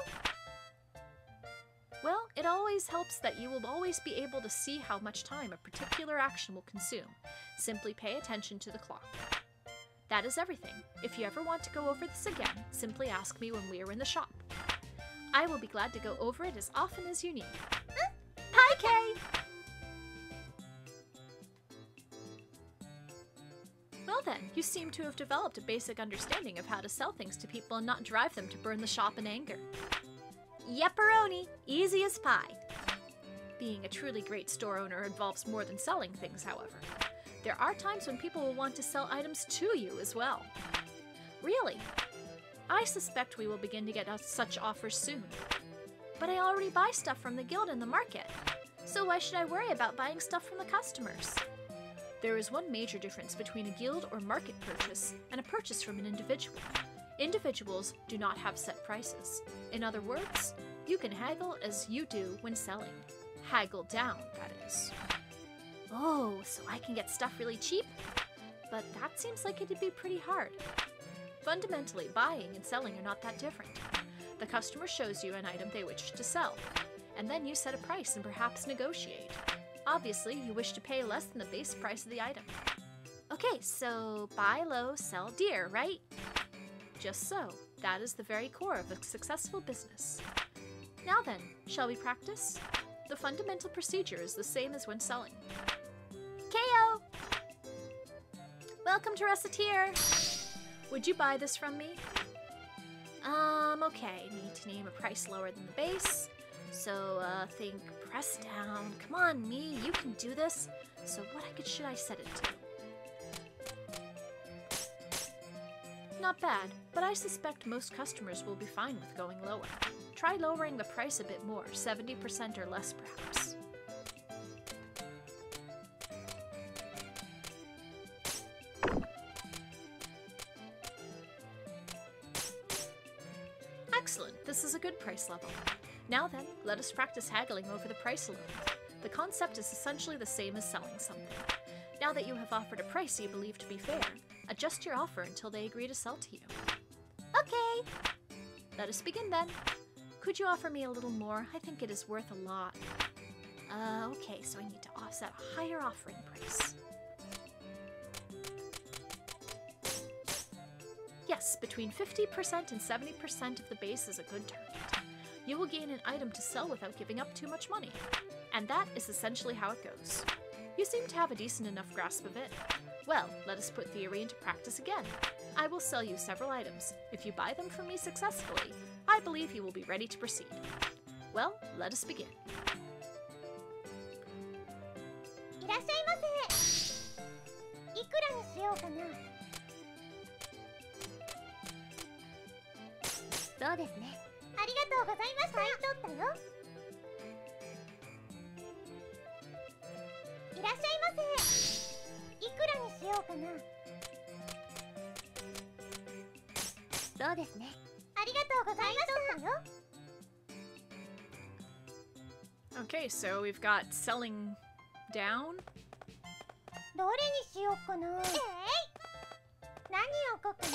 Well, it always helps that you will always be able to see how much time a particular action will consume. Simply pay attention to the clock. That is everything. If you ever want to go over this again, simply ask me when we are in the shop. I will be glad to go over it as often as you need. Hi, Kay! Well then, you seem to have developed a basic understanding of how to sell things to people and not drive them to burn the shop in anger. Yepperoni! Easy as pie! Being a truly great store owner involves more than selling things, however. There are times when people will want to sell items to you as well. Really? I suspect we will begin to get such offers soon. But I already buy stuff from the guild and the market, so why should I worry about buying stuff from the customers? There is one major difference between a guild or market purchase and a purchase from an individual. Individuals do not have set prices. In other words, you can haggle as you do when selling. Haggle down, that is. Oh, so I can get stuff really cheap? But that seems like it'd be pretty hard. Fundamentally, buying and selling are not that different. The customer shows you an item they wish to sell, and then you set a price and perhaps negotiate. Obviously, you wish to pay less than the base price of the item. Okay, so buy low, sell dear, right? Just so. That is the very core of a successful business. Now then, shall we practice? The fundamental procedure is the same as when selling. KO! Welcome to Recettear! Would you buy this from me? Okay, need to name a price lower than the base. So, think press down. Come on, me, you can do this. So what should I set it to? Not bad, but I suspect most customers will be fine with going lower. Try lowering the price a bit more, 70% or less perhaps. Excellent, this is a good price level. Now then, let us practice haggling over the price alone. The concept is essentially the same as selling something. Now that you have offered a price you believe to be fair, adjust your offer until they agree to sell to you. Okay! Let us begin then. Could you offer me a little more? I think it is worth a lot. Okay, so I need to offset a higher offering price. Yes, between 50% and 70% of the base is a good target. You will gain an item to sell without giving up too much money. And that is essentially how it goes. You seem to have a decent enough grasp of it. Well, let us put theory into practice again. I will sell you several items. If you buy them from me successfully, I believe you will be ready to proceed. Well, let us begin. いらっしゃいませ。いくらにしようかな。そうですね。ありがとうございました。買い取ったよ。いらっしゃいませ。いくらにしようかな。そうですね。ありがとうございましたよ。Okay, so we've got selling down. どれにしようかな。何をこかな。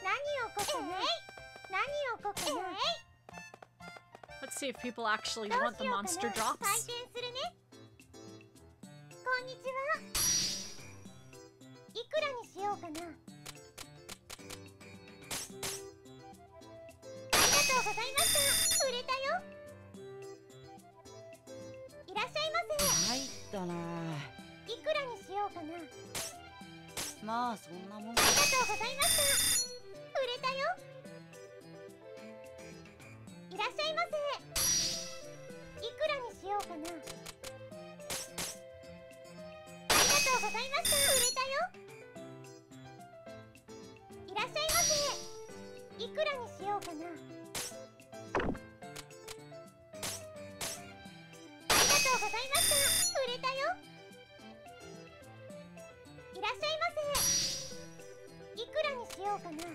何をこかな。何をこかな。Let's see if people actually want the monster 採 drops. 点するね。こんにちは。いくらにしようかな。ありがとうございました。売れたよ。いらっしゃいませ。入ったな。いくらにしようかな。まあそんなもん。ありがとうございました。売れたよ。いらっしゃいませ。いくらにしようかな。ありがとうございました。売れたよ。いらっしゃいませ。いくらにしようかな。ありがとうございました。売れたよ。いらっしゃいませ。いくらにしようかな。あ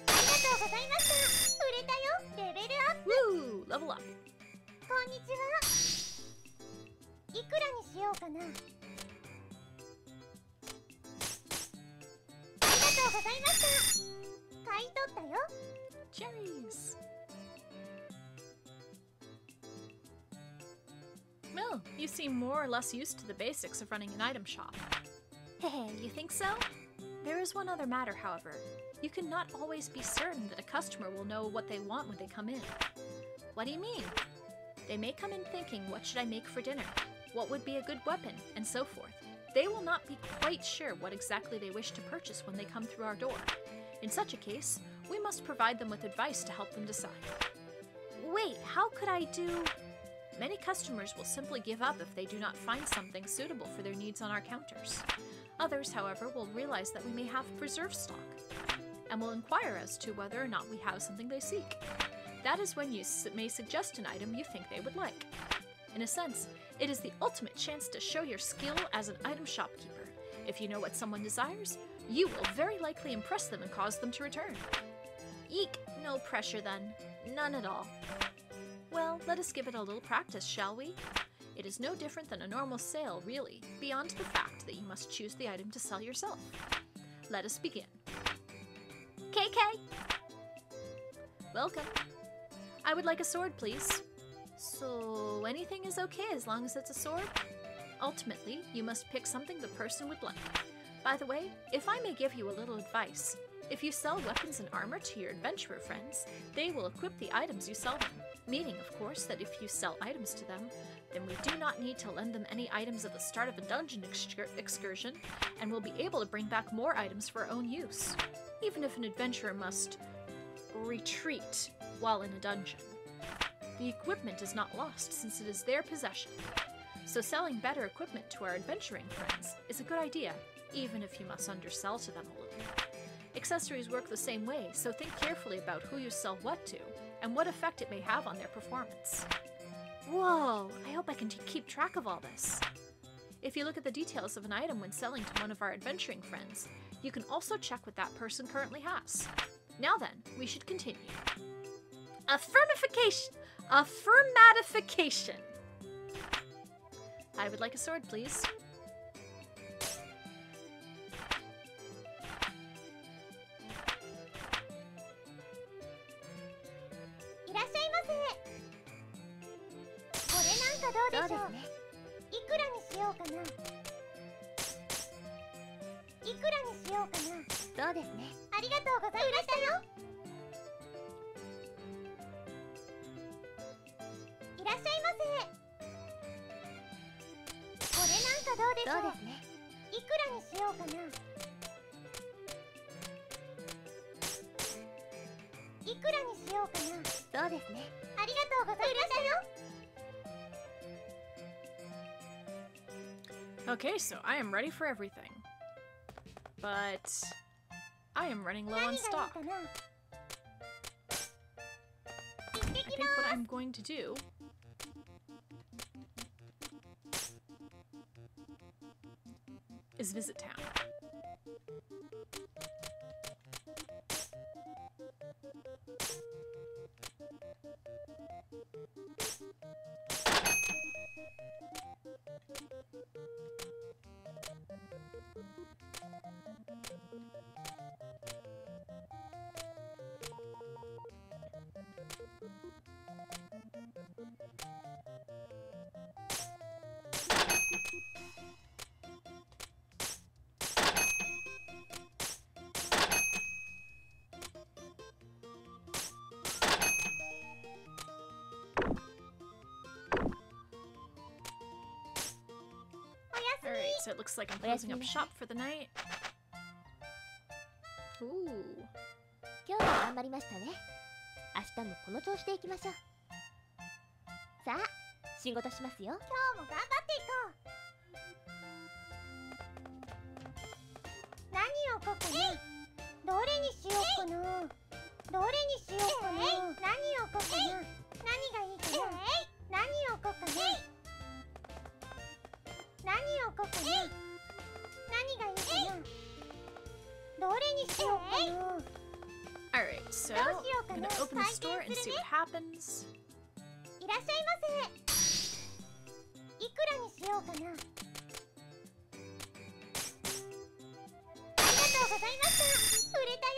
りがとうございました。売れたよ。レベルアップ。 Woo! Level up. こんにちは。いくらにしようかな。ありがとうございました。買い取ったよ。 Cherries. Well, you seem more or less used to the basics of running an item shop. Hey, you think so? There is one other matter, however. You cannot always be certain that a customer will know what they want when they come in. What do you mean? They may come in thinking, what should I make for dinner? What would be a good weapon? And so forth. They will not be quite sure what exactly they wish to purchase when they come through our door. In such a case, we must provide them with advice to help them decide. Wait, how could I do... Many customers will simply give up if they do not find something suitable for their needs on our counters. Others, however, will realize that we may have reserve stock and will inquire as to whether or not we have something they seek. That is when you may suggest an item you think they would like. In a sense, it is the ultimate chance to show your skill as an item shopkeeper. If you know what someone desires, you will very likely impress them and cause them to return. Eek, no pressure then. None at all. Well, let us give it a little practice, shall we? It is no different than a normal sale, really, beyond the fact that you must choose the item to sell yourself. Let us begin. KK! Welcome. I would like a sword, please. So, anything is okay as long as it's a sword? Ultimately, you must pick something the person would like. By the way, if I may give you a little advice, if you sell weapons and armor to your adventurer friends, they will equip the items you sell them. Meaning, of course, that if you sell items to them, then we do not need to lend them any items at the start of a dungeon excursion, and will be able to bring back more items for our own use, even if an adventurer must retreat while in a dungeon. The equipment is not lost since it is their possession, so selling better equipment to our adventuring friends is a good idea, even if you must undersell to them a little. Accessories work the same way, so think carefully about who you sell what to, and what effect it may have on their performance. Whoa, I hope I can keep track of all this. If you look at the details of an item when selling to one of our adventuring friends, you can also check what that person currently has. Now then, we should continue. Affirmification! Affirmatification! I would like a sword, please. Okay, so I am ready for everything. But I am running low on stock. I think what I'm going to do is visit town. Alright, so it looks like I'm closing up shop for the night. Ooh. 今日も頑張りましたね。明日もこの調子でいきましょう。さあ、仕事しますよ。今日も頑張っていこう。何をここに？どれにしようかな。どれにしようかな。何をここな。何がいいかな。何をここな。何をここな。何がいいかな。どれにしようかな。Alright, so I'm gonna open the store and see what happens. いらっしゃいませ。いくらにしようかな。ありがとうございました。売れたよ。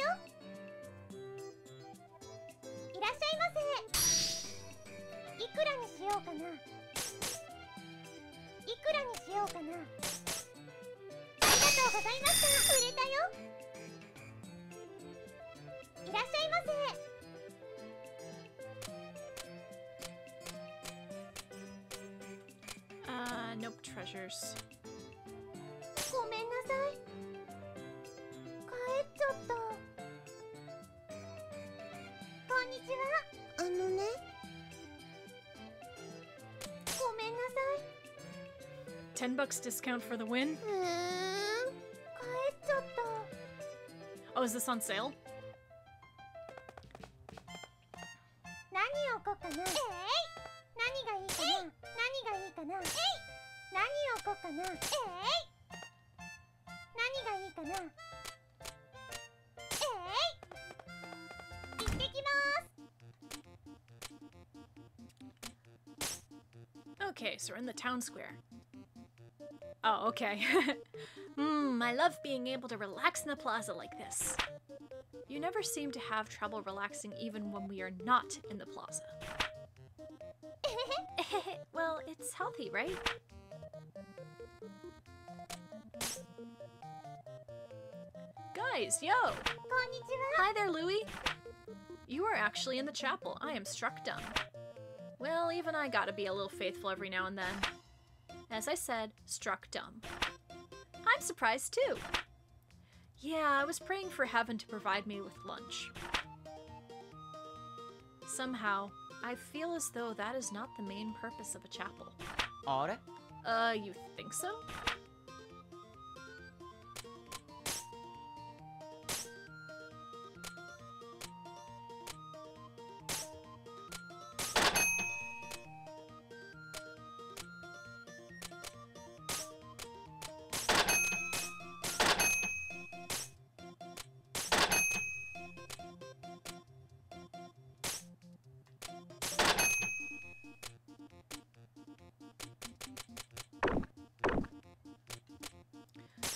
いらっしゃいませ。いくらにしようかな。いくらにしようかな。ありがとうございました。売れたよ。いらっしゃいませ。Nope, treasures. ごめんなさい。帰っちゃった。こんにちは。ね。ごめんなさい。$10 discount for the win? is this on sale? 何をこうかな。何がいいかな。何がいいかな。何をこうかな。何がいいかな。行ってきます。 Okay, so we're in the town square. Oh, okay. I love being able to relax in the plaza like this. You never seem to have trouble relaxing even when we are not in the plaza. Well, it's healthy, right? Guys, yo! こんにちは。 Hi there, Louie! You are actually in the chapel. I am struck dumb. Well, even I gotta be a little faithful every now and then. As I said, struck dumb. I'm surprised too. Yeah, I was praying for heaven to provide me with lunch. Somehow, I feel as though that is not the main purpose of a chapel. あれ You think so?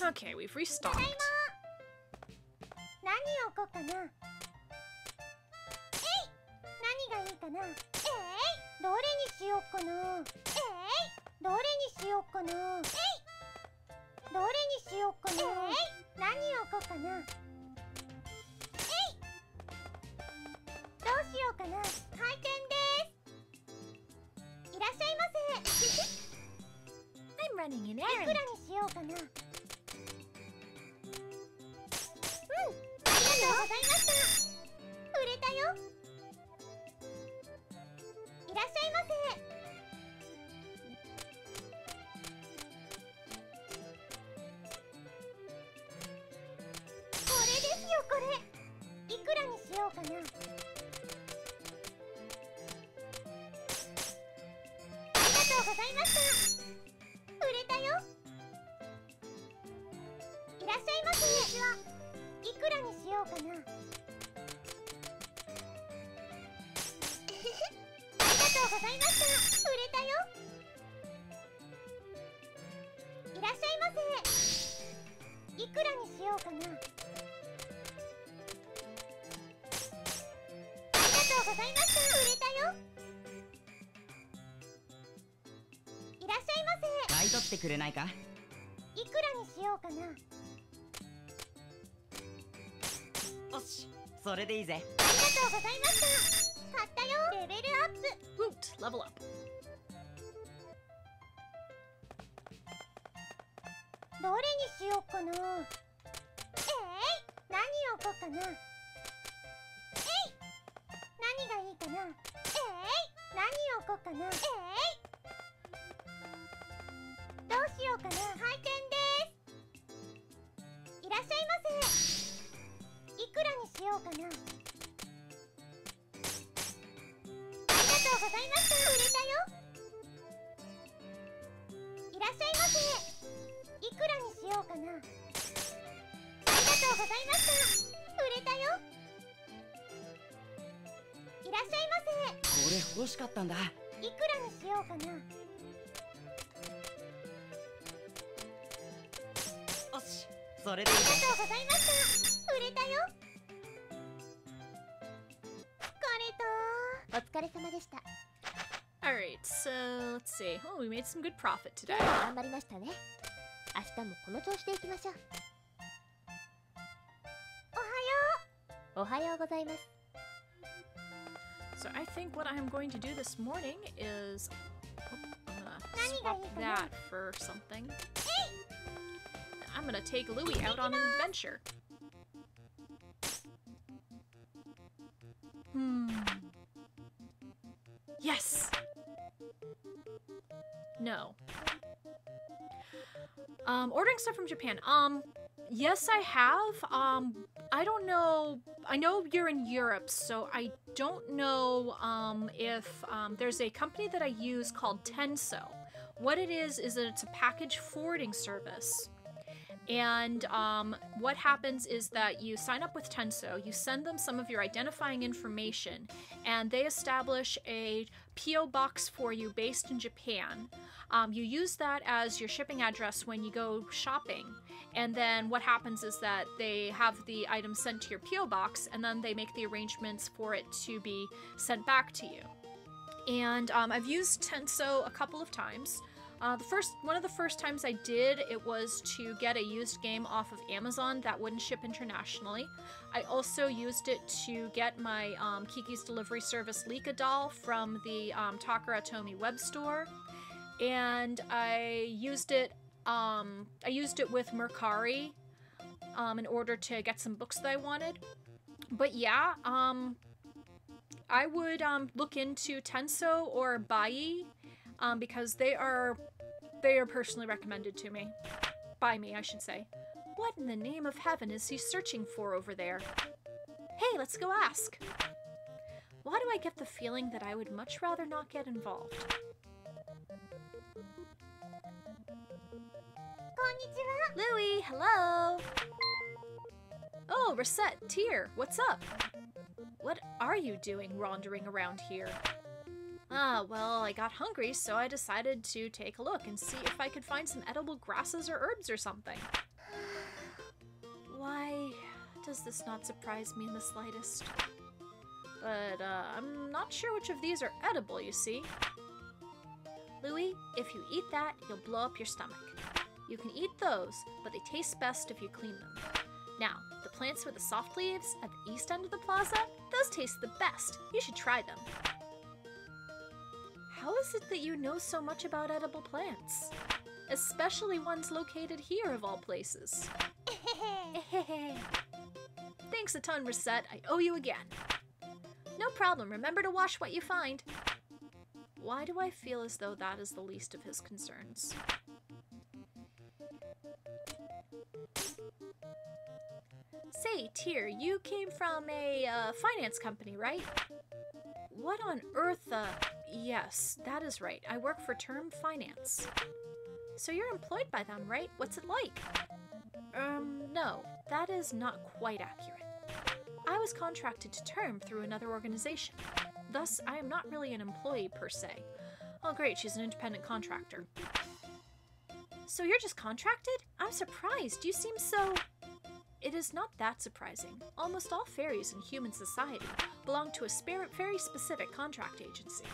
Okay, we've restocked. 何をこうかな。何がいいかな。どれにしようかな。どれにしようかな。どれにしようかな。何をこうかな。どうしようかな。開店です。いらっしゃいませ。 I'm running an いくら errand. にしようかな。ありがとうございました。売れたよ。いらっしゃいませ。これですよ、これ。いくらにしようかな。ありがとうございました。売れたよ。いらっしゃいませ。いくらにしようかな。ありがとうございました。売れたよ。いらっしゃいませ。いくらにしようかな。ありがとうございました。売れたよ。いらっしゃいませ。買い取ってくれないか。いくらにしようかな。よし、それでいいぜ。ありがとうございました。買ったよ。レベルアップ。 Woot, level up. どれにしようかな。何をこうかな。何がいいかな。何をこうかな。どうしようかな。開店です。いらっしゃいませ。いくらにしようかな。ありがとうございました。売れたよ。いらっしゃいませ。いくらにしようかな。ありがとうございました。売れたよ。いらっしゃいませ。これ欲しかったんだ。いくらにしようかな。よし、それでいいぜ。ありがとうございました。売れたよ。これとお疲れ様でした。 Alright, so let's see. Oh, we made some good profit today. 頑張りましたね。明日もこの調子でいきましょう。おはようございます。 So I think what I'm going to do this morning is I'm gonna swap that for something. I'm gonna take Louie out on an adventure. Yes! No. Ordering stuff from Japan. Yes, I have. I don't know. I know you're in Europe, so I don't know if there's a company that I use called Tenso. What it is that it's a package forwarding service. And what happens is that you sign up with Tenso, you send them some of your identifying information, and they establish a P.O. box for you based in Japan. You use that as your shipping address when you go shopping. And then what happens is that they have the item sent to your P.O. box, and then they make the arrangements for it to be sent back to you. And I've used Tenso a couple of times. One of the first times I did, it was to get a used game off of Amazon that wouldn't ship internationally. I also used it to get my Kiki's Delivery Service Leakerized Doll from the Takara Tomy web store, and I used it with Mercari in order to get some books that I wanted. But yeah, I would look into Tenso or Bai. Because they are personally recommended to me. By me, I should say. What in the name of heaven is he searching for over there? Hey, let's go ask. Why do I get the feeling that I would much rather not get involved? Konnichiwa. Louie, hello! Oh, Recettear, what's up? What are you doing wandering around here? Well, I got hungry, so I decided to take a look and see if I could find some edible grasses or herbs or something. Why does this not surprise me in the slightest? But, I'm not sure which of these are edible, you see. Louie, if you eat that, you'll blow up your stomach. You can eat those, but they taste best if you clean them. Now, the plants with the soft leaves at the east end of the plaza, those taste the best. You should try them. How is it that you know so much about edible plants? Especially ones located here, of all places. Thanks a ton, Recette. I owe you again. No problem. Remember to wash what you find. Why do I feel as though that is the least of his concerns? Say, Tyr, you came from a finance company, right? What on earth, yes, that is right. I work for Term Finance. So you're employed by them, right? What's it like? No, that is not quite accurate. I was contracted to Term through another organization. Thus, I am not really an employee per se. Oh great, she's an independent contractor. So you're just contracted? I'm surprised. You seem so... It is not that surprising. Almost all fairies in human society belong to a very specific contract agency.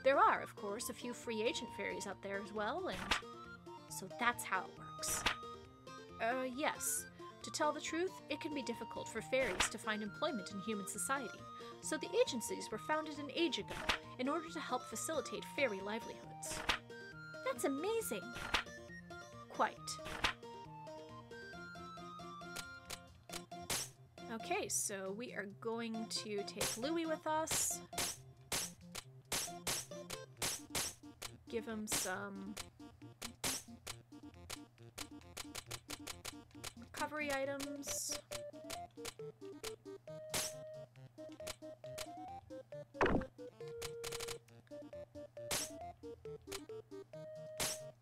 There are, of course, a few free agent fairies out there as well, and so that's how it works. Yes. To tell the truth, it can be difficult for fairies to find employment in human society, so the agencies were founded an age ago in order to help facilitate fairy livelihoods. That's amazing! Quite. Okay, so we are going to take Louie with us. Give him some recovery items.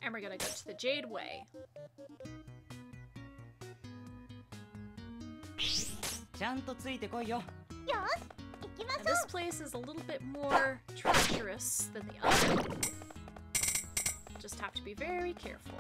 And we're gonna go to the Jade Way. Chan to tsuite koi yo. よし、行きまし And ょ this place is a little bit more treacherous than the other. Just have to be very careful.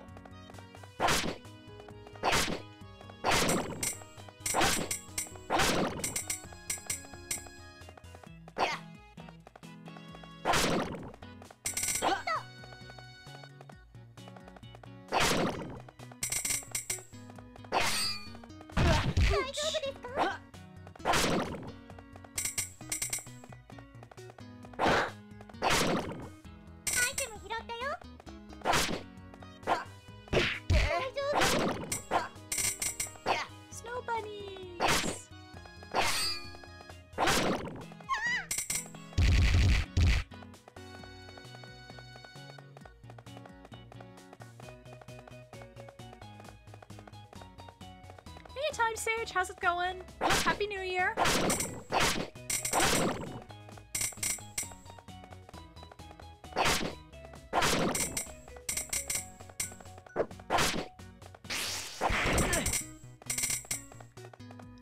time, Sage. How's it going? Happy New Year.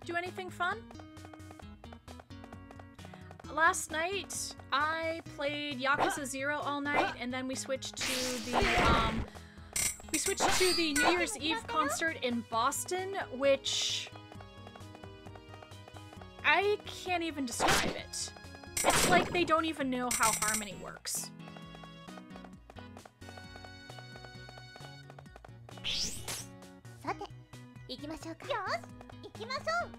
Do anything fun? Last night, I played Yakuza 0 all night, and then we switched to the New Year's Eve concert in Boston, which I can't even describe it. It's like they don't even know how harmony works. さて、行きましょうか。よし、行きましょう。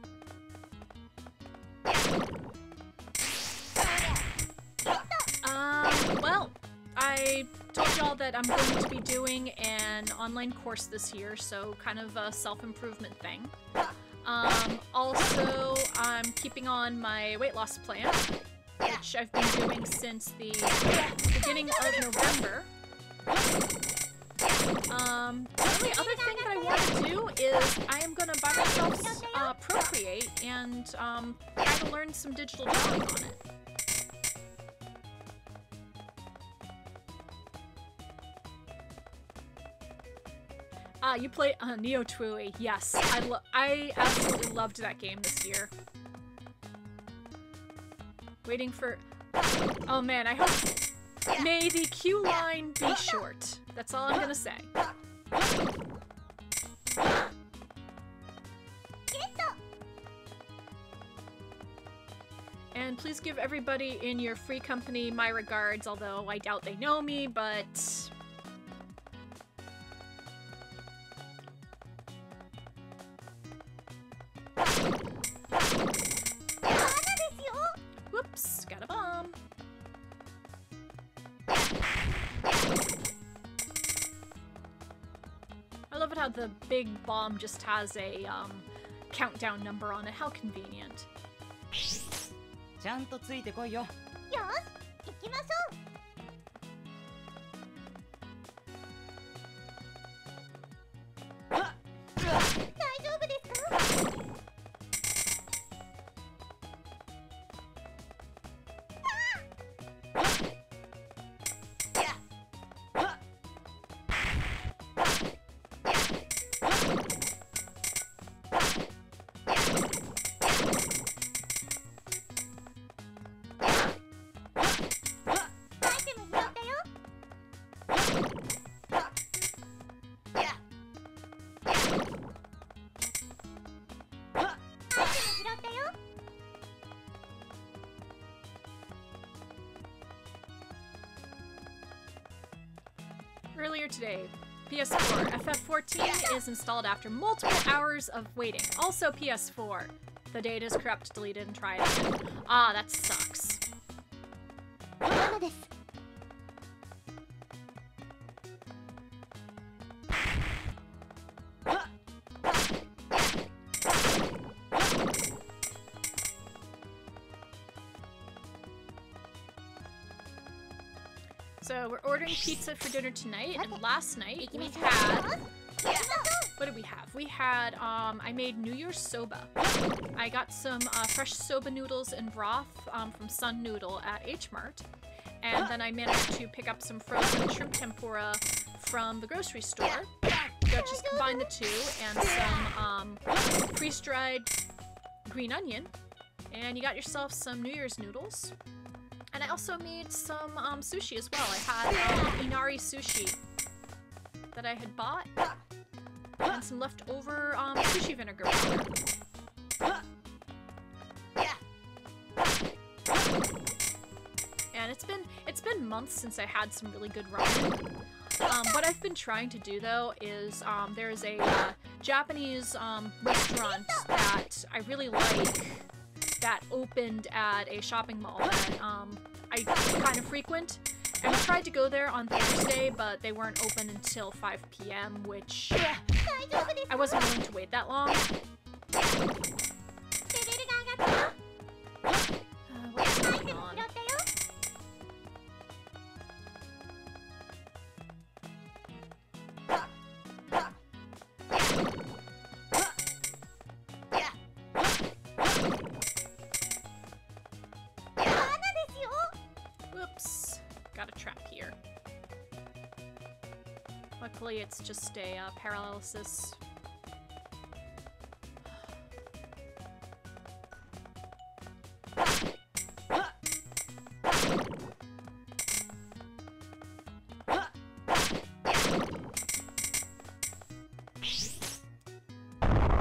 Well, I told y'all that I'm going to be doing an online course this year, so kind of a self-improvement thing. Also, I'm keeping on my weight loss plan, which I've been doing since the beginning of November. The only other thing that I want to do is I am going to buy myself Procreate and try to learn some digital drawing on it. You play Neo Twooey. Yes, I absolutely loved that game this year. Waiting for... Oh man, I hope... May the queue line be short. That's all I'm gonna say. And please give everybody in your free company my regards, although I doubt they know me, but... Whoops, got a bomb. I love it how the big bomb just has a countdown number on it. How convenient. ちゃんとついてこいよ。よし、行きましょう。 Earlier today, PS4 FF14 is installed after multiple hours of waiting. Also PS4. The data is corrupt, deleted, and try it again. Ah, that sucks. So we're ordering pizza for dinner tonight, and last night we had... What did we have? We had, I made New Year's soba. I got some fresh soba noodles and broth from Sun Noodle at H Mart. And then I managed to pick up some frozen shrimp tempura from the grocery store. Just combine the two and some freeze-dried green onion. And you got yourself some New Year's noodles. And I also made some sushi as well. I had inari sushi that I had bought. And some leftover sushi vinegar powder. And it's been months since I had some really good ramen. What I've been trying to do though is there's a Japanese restaurant that I really like that opened at a shopping mall that I kind of frequent. And we tried to go there on Thursday, but they weren't open until 5 p.m., which I wasn't willing to wait that long. What's going on? got a trap here. Luckily, it's just a paralysis.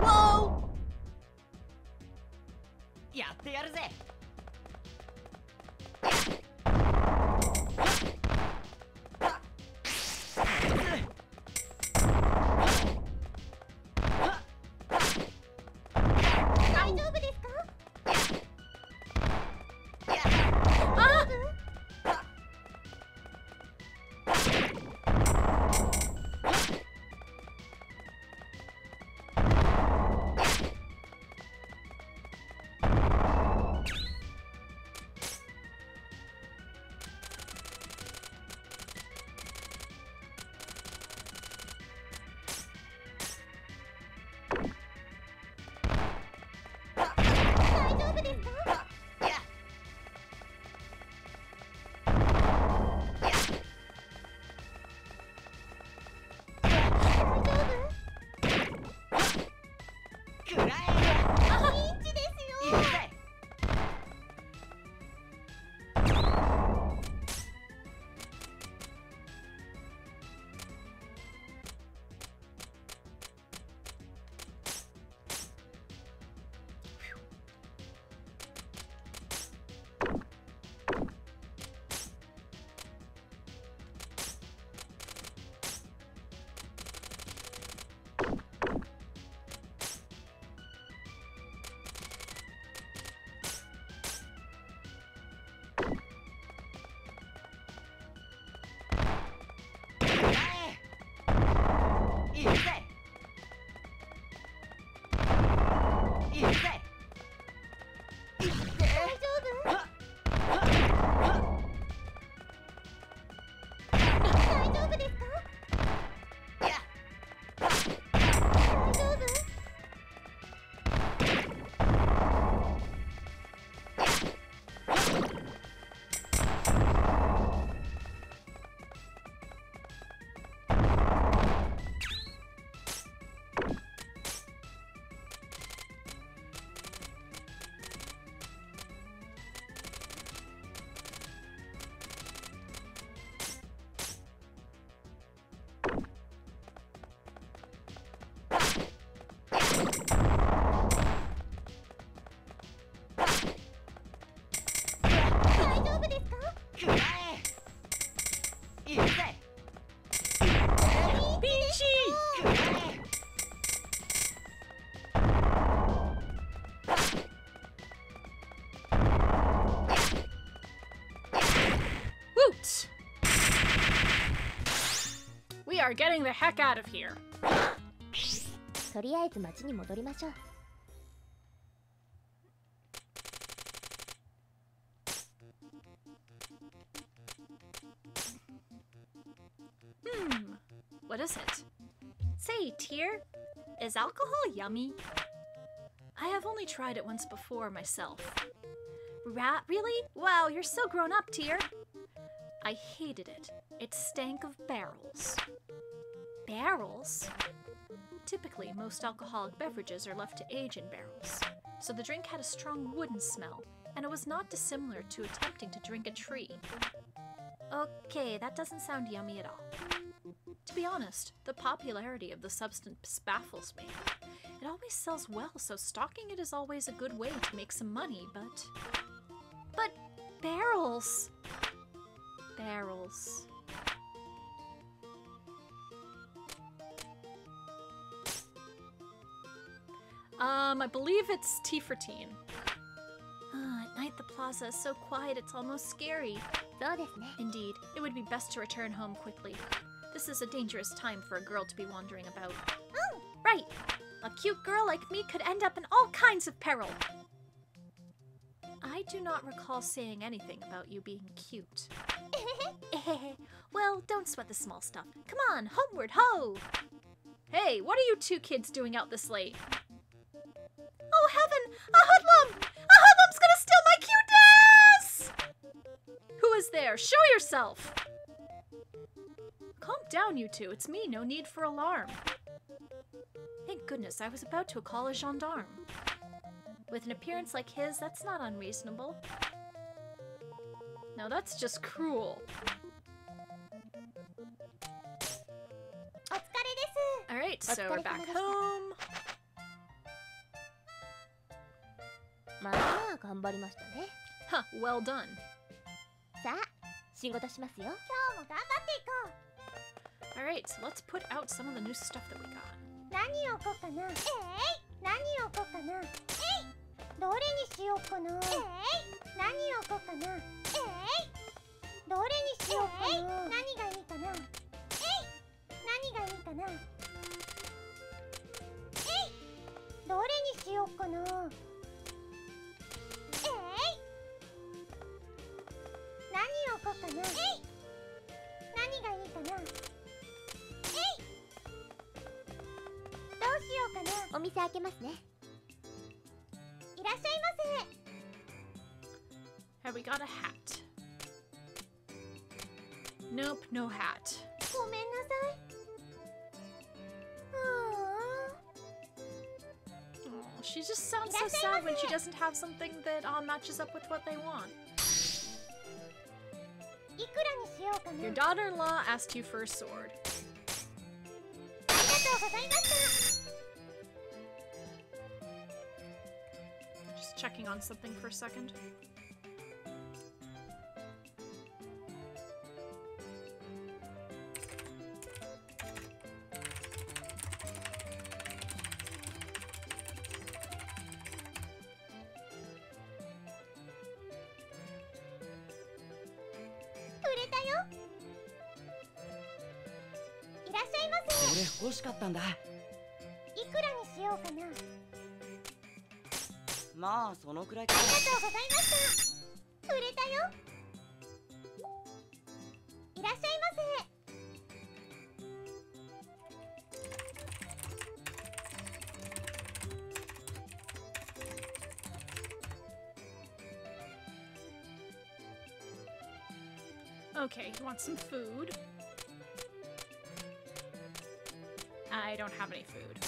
Whoa! やってやるぜ。大丈夫ですか？We are getting the heck out of here. とりあえず町に戻りましょう。What is it? Say, Tear, is alcohol yummy? I have only tried it once before myself. Really? Wow, you're so grown up, Tear. I hated it. It stank of barrels. Barrels? Typically, most alcoholic beverages are left to age in barrels, so the drink had a strong wooden smell, and it was not dissimilar to attempting to drink a tree. Okay, that doesn't sound yummy at all. To be honest, the popularity of the substance baffles me. It always sells well, so stocking it is always a good way to make some money, but barrels! Barrels. I believe it's T for teen. At night the plaza is so quiet it's almost scary. そうですね。 Indeed, it would be best to return home quickly. This is a dangerous time for a girl to be wandering about. Right! A cute girl like me could end up in all kinds of peril. I do not recall saying anything about you being cute. Well, don't sweat the small stuff. Come on, homeward, ho! Hey, what are you two kids doing out this late? Oh, heaven! A hoodlum! A hoodlum's gonna steal my cuteness! Who is there? Show yourself! Calm down, you two. It's me. No need for alarm. Thank goodness, I was about to call a gendarme. With an appearance like his, that's not unreasonable. No, that's just cruel. Alright, so we're back home. Huh, well done. Alright, so let's put out some of the new stuff that we got. Have we got a hat? Nope, no hat. Oh, she just sounds so sad when she doesn't have something that matches up with what they want. Your daughter-in-law asked you for a sword. Just checking on something for a second. Okay, you want some food? I don't have any food.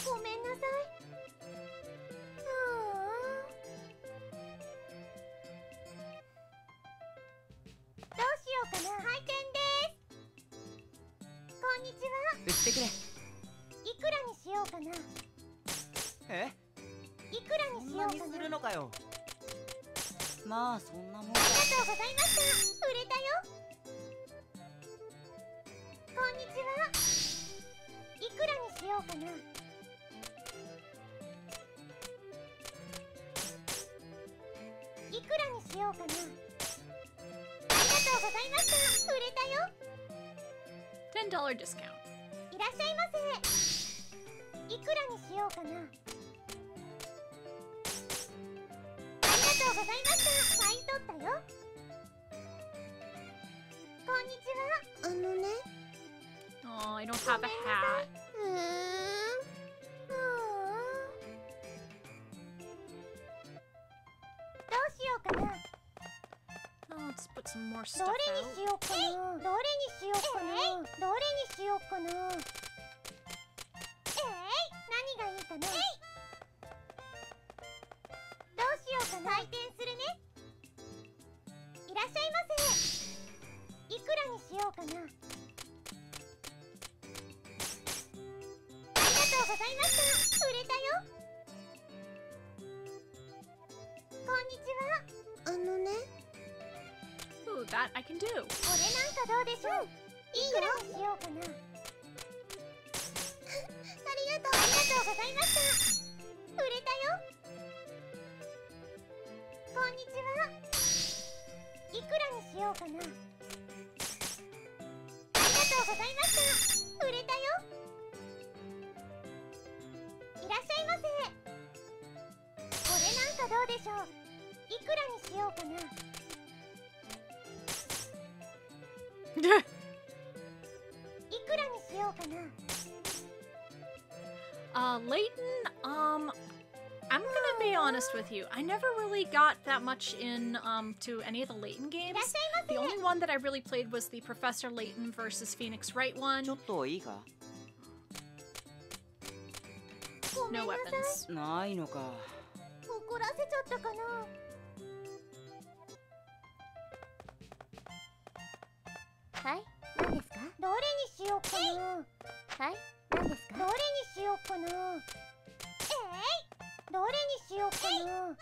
$10 discount. Oh, I don't have a hat. Oh, let's put some more stuff out. Ooh, that I can do. Layton, I'm gonna to be honest with you, I never really got that much in to any of the Layton games. The only one that I really played was the Professor Layton versus Phoenix Wright ちょ one. っといいか No weapons. ないのか 怒らせちゃったかな。はい、何ですか？どれにしようかな。はい、何ですか？どれにしようかな。どれにしようかな。どう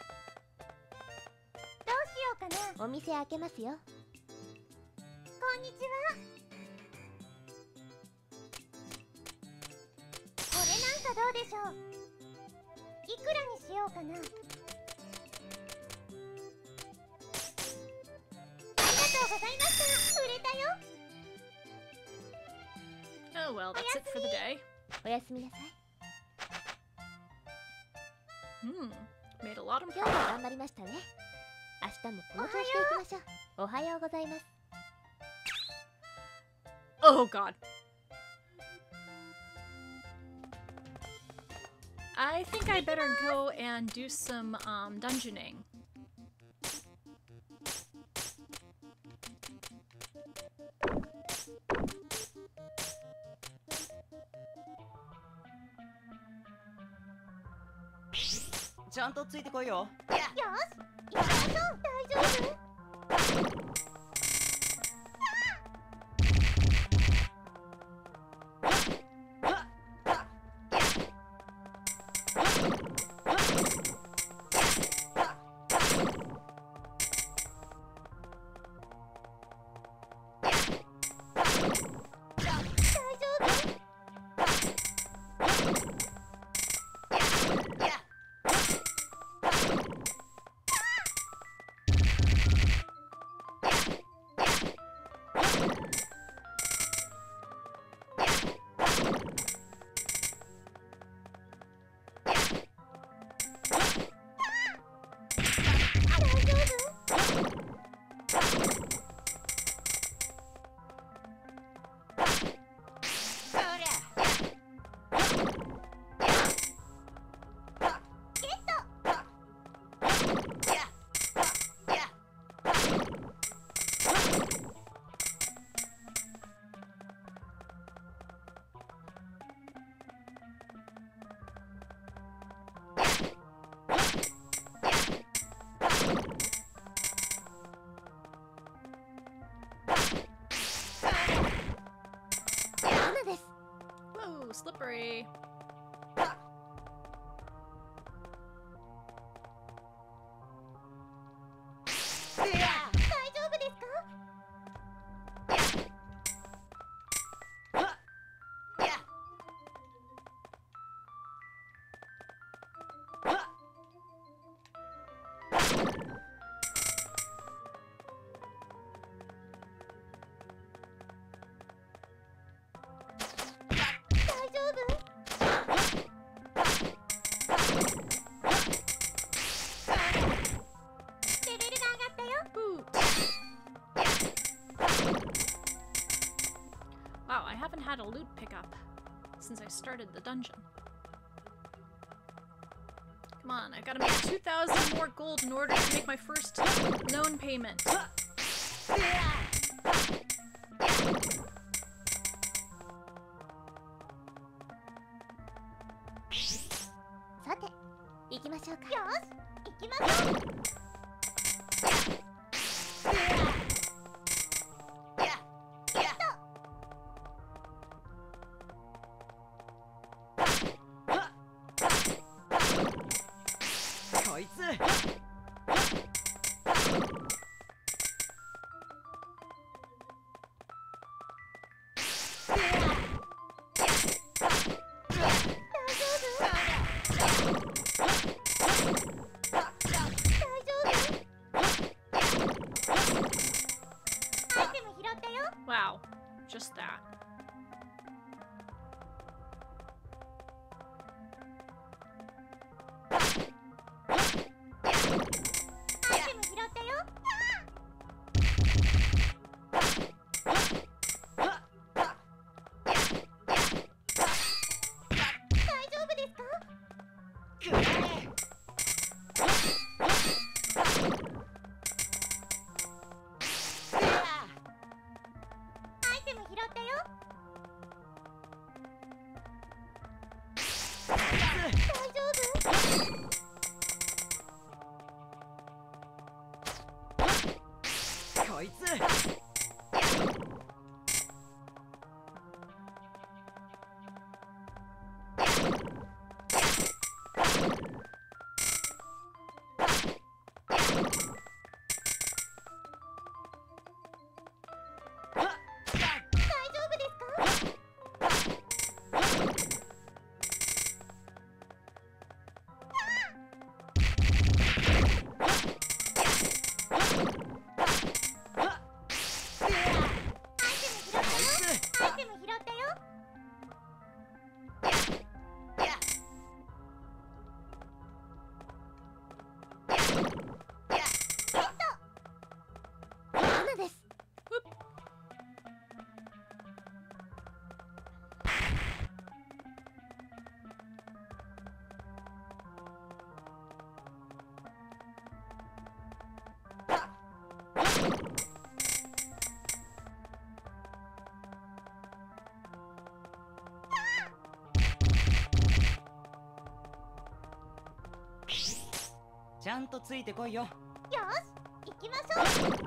しようかな。お店開けますよ。こんにちは。これなんかどうでしょう。いくらにしようかな。ありがとうございました。売れたよ。Oh well, that's it for the day. おやすみなさい。Made a lot of 今日も progress. 頑張りましたね。明日もこの調子でいきましょう。おはようございます。 Oh god. I think I better go and do some dungeoning. Shh! ちゃんとついてこいよよし、行きましょう。大丈夫？Whoa, slippery. 大丈夫ですか？大丈夫？レベルが上がったよ。 Boot. Wow, I haven't had a loot pickup since I started the dungeon. Come on, I gotta make 2,000 more gold in order to make my first loan payment. さて、行きましょうか。よし、行きましょう。こいつ Wow, just that. ったよ。大丈夫？こいつ。ちゃんとついてこいよ。よし、行きましょう。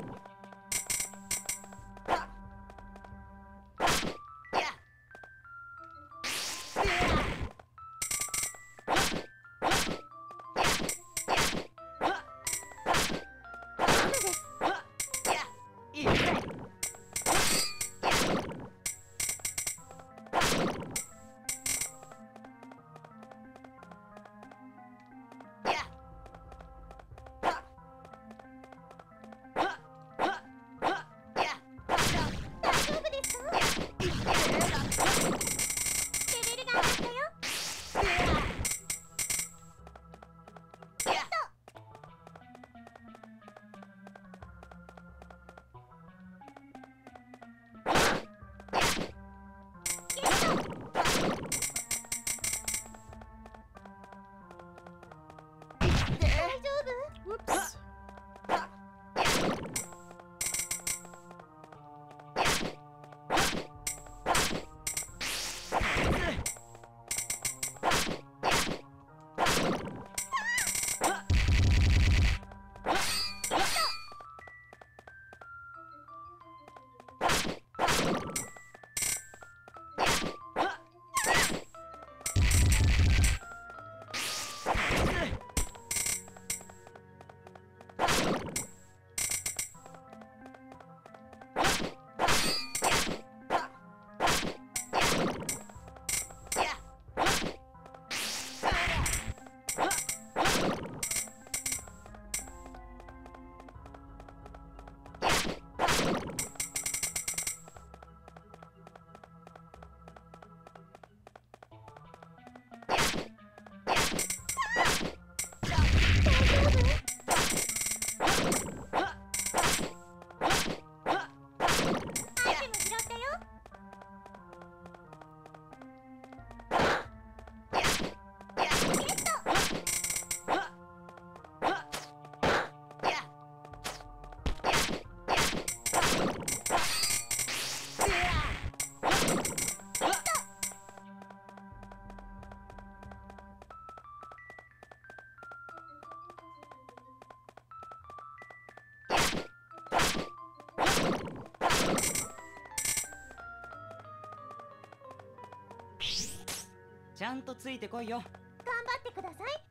ちゃんとついてこいよ。頑張ってください。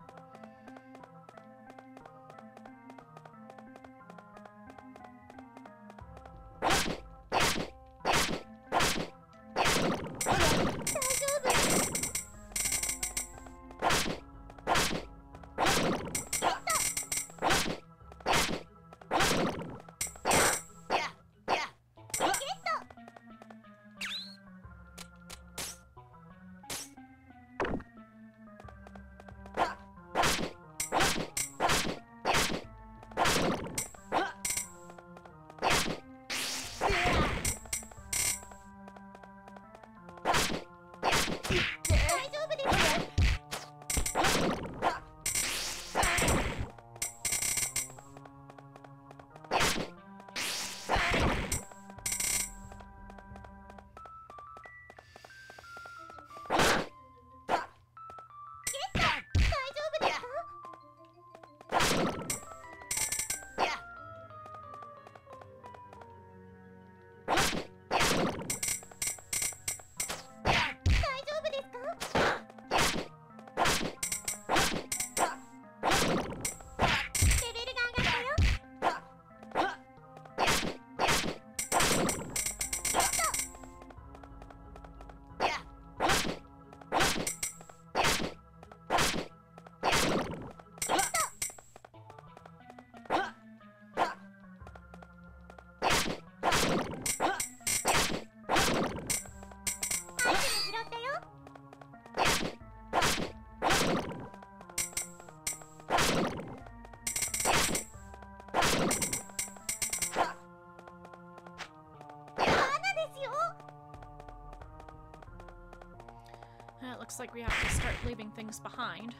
looks like we have to start leaving things behind.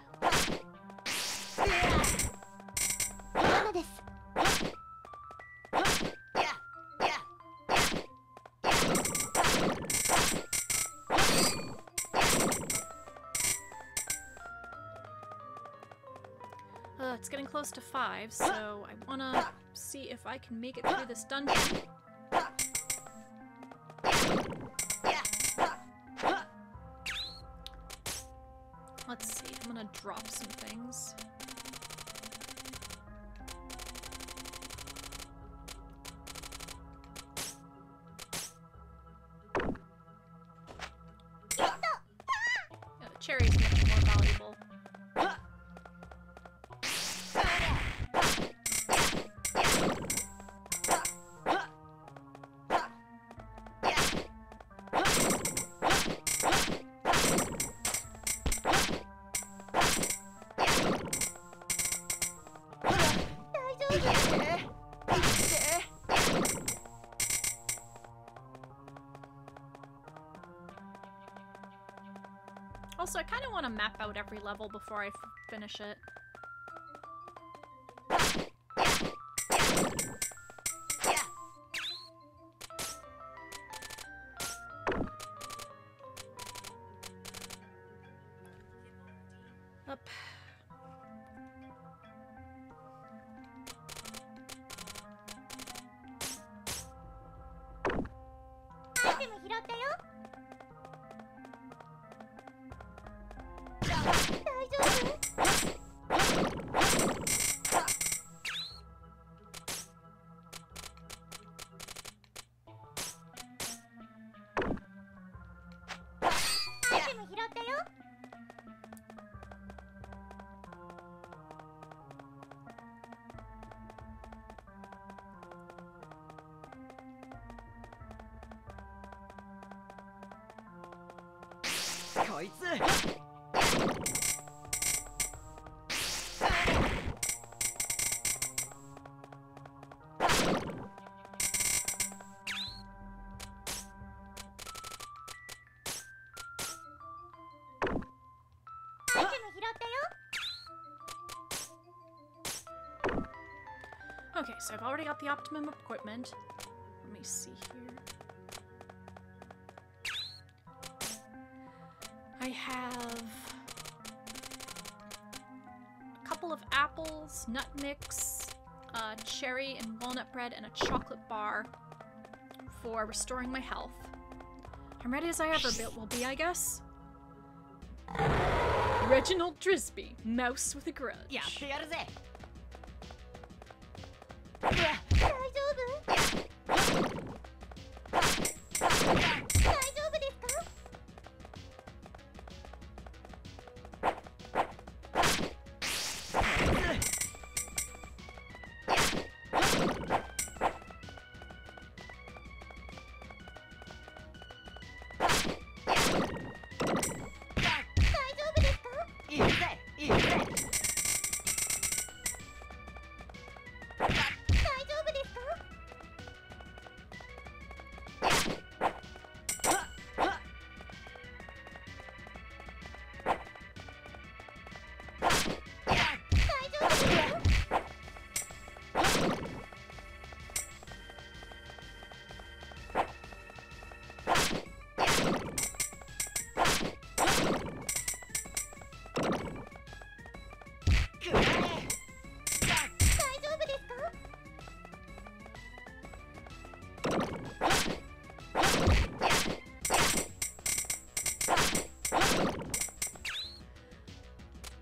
ダメです。 It's getting close to 5, so I wanna see if I can make it through this dungeon. Let's see, I'm gonna drop some things. Yeah, the cherry's much more valuable. Also, I kind of want to map out every level before I finish it. Up. アイテム拾ったよ。大丈夫？ アイテム拾ったよ。 こいつ。 アイテム拾ったよ。 Okay, so I've already got the optimum equipment. Let me see here. I have a couple of apples, nut mix, cherry and walnut bread, and a chocolate bar for restoring my health. I'm ready as I ever will be, I guess. Reginald Drisby, mouse with a grudge. やってやるぜ。 大丈夫？ 大丈夫ですか？ 大丈夫ですか？ いいぜ、いいぜ。 大丈夫ですか？ 大丈夫ですか？ くらえ。 大丈夫ですか？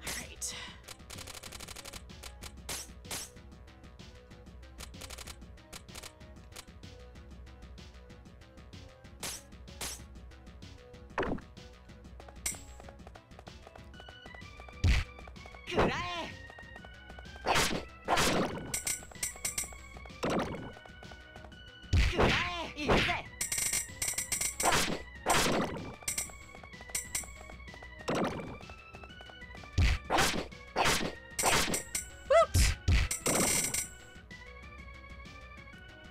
Alright.くらえ。 くらえ。いいぜ。 Woot!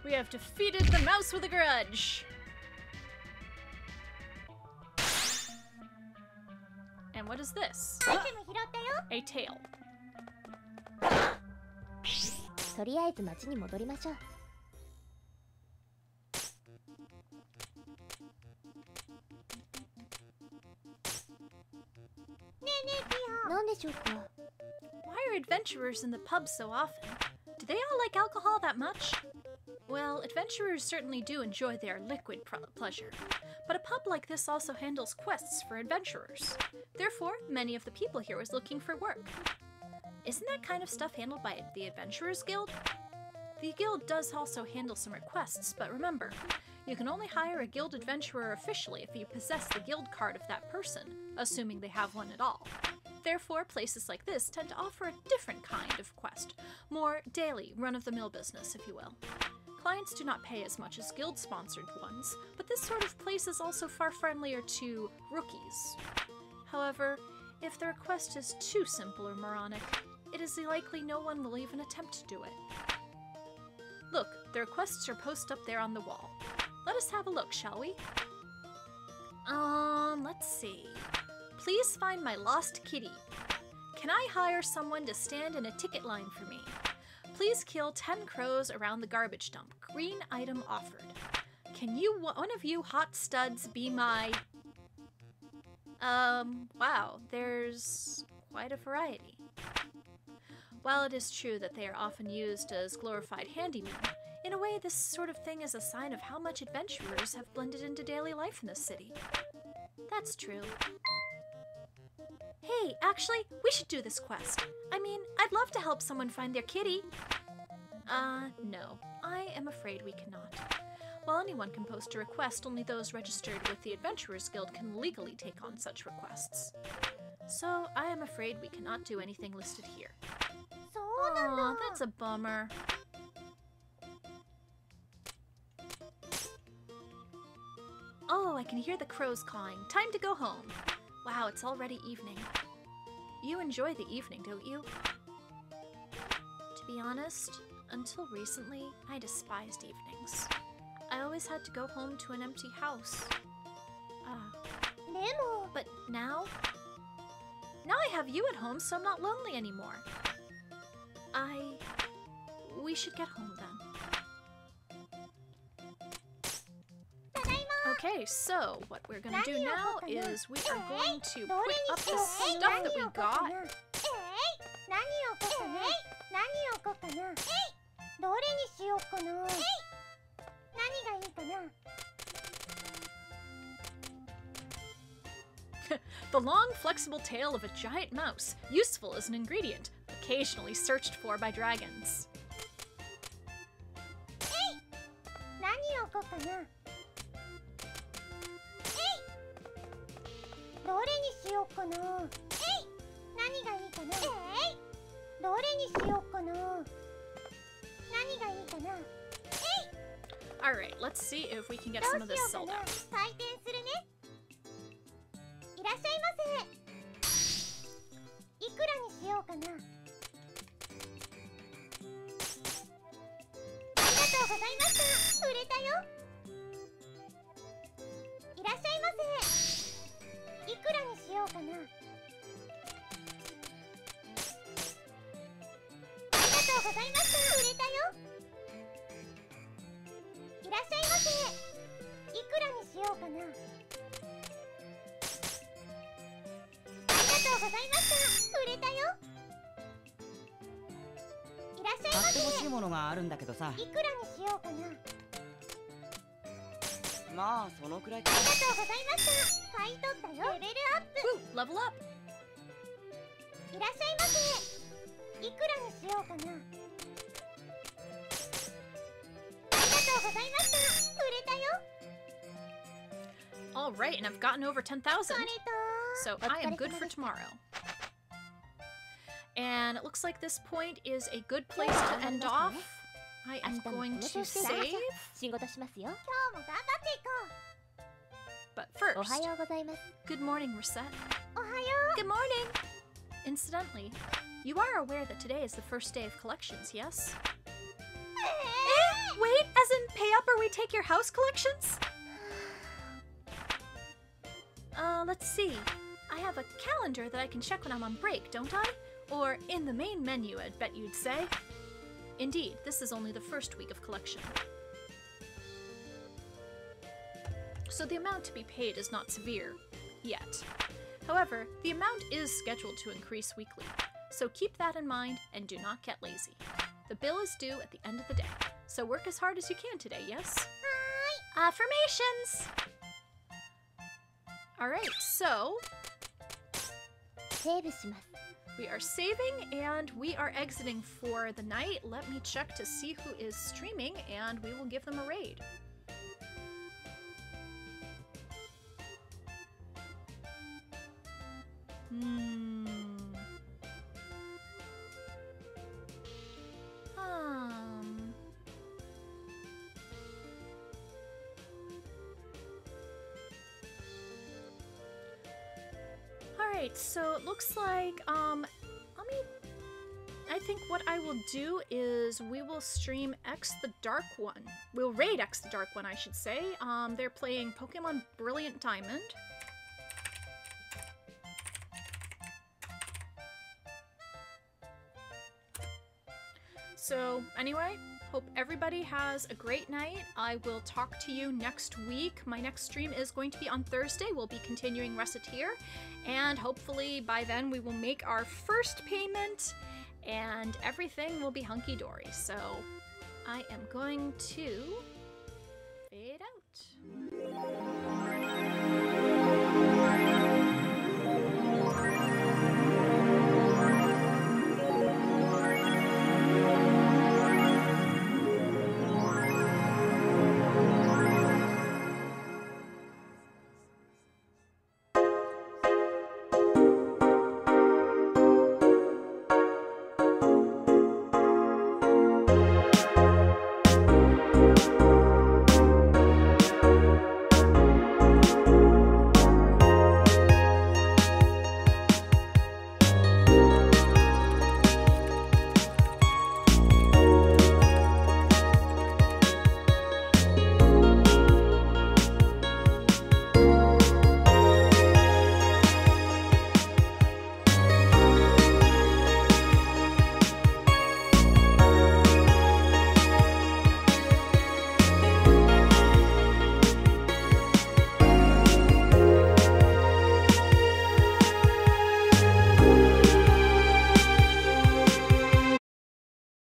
We have defeated the mouse with a grudge. And what is this? アイテム拾ったよ。 A tail. とりあえず町に戻りましょう。ねえねえティア。なんでしょうか。 Why are adventurers in the pub so often? Do they all like alcohol that much? Well, adventurers certainly do enjoy their liquid pleasure, but a pub like this also handles quests for adventurers. Therefore, many of the people here was looking for work. Isn't that kind of stuff handled by the Adventurers Guild? The guild does also handle some requests, but remember, you can only hire a guild adventurer officially if you possess the guild card of that person, assuming they have one at all. Therefore, places like this tend to offer a different kind of quest, more daily, run-of-the-mill business, if you will. Clients do not pay as much as guild-sponsored ones, but this sort of place is also far friendlier to rookies. However, if the request is too simple or moronic, it is likely no one will even attempt to do it. Look, the requests are posted up there on the wall. Let us have a look, shall we? Let's see. Please find my lost kitty. Can I hire someone to stand in a ticket line for me? Please kill 10 crows around the garbage dump. Green item offered. Can one of you hot studs be my... wow, there's quite a variety. While it is true that they are often used as glorified handymen, in a way this sort of thing is a sign of how much adventurers have blended into daily life in this city. That's true. Hey, actually, we should do this quest. I mean, I'd love to help someone find their kitty. No, I am afraid we cannot. While anyone can post a request, only those registered with the Adventurers Guild can legally take on such requests. So, I am afraid we cannot do anything listed here. Aw, that's a bummer. Oh, I can hear the crows cawing. Time to go home. Wow, it's already evening. You enjoy the evening, don't you? To be honest, until recently, I despised evenings. I always had to go home to an empty house. But now? Now I have you at home, so I'm not lonely anymore. We should get home then. Okay, so what we're gonna do now is we are going to put up the stuff that we got. The long, flexible tail of a giant mouse, useful as an ingredient, occasionally searched for by dragons. Alright, let's see if we can get some of this sold out. Woo, level up! Alright, and I've gotten over 10,000. So I am good for tomorrow. And it looks like this point is a good place to end off. I am going to save. But first, good morning, Recette. Good morning! Incidentally, you are aware that today is the first day of collections, yes? Wait, as in pay up or we take your house collections? Let's see. I have a calendar that I can check when I'm on break, don't I? Or in the main menu, I'd bet you'd say. Indeed, this is only the first week of collection. So the amount to be paid is not severe, yet. However, the amount is scheduled to increase weekly, so keep that in mind and do not get lazy. The bill is due at the end of the day, so work as hard as you can today, yes? Affirmations! Alright, so セーブします。 we are saving and we are exiting for the night. Let me check to see who is streaming and we will give them a raid. Alright, so it looks like, I think what I will do is we will stream X the Dark One. We'll raid X the Dark One, I should say. They're playing Pokemon Brilliant Diamond. So, anyway, hope everybody has a great night. I will talk to you next week. My next stream is going to be on Thursday. We'll be continuing Recettear, and hopefully by then we will make our first payment and everything will be hunky-dory. So, I am going to fade out.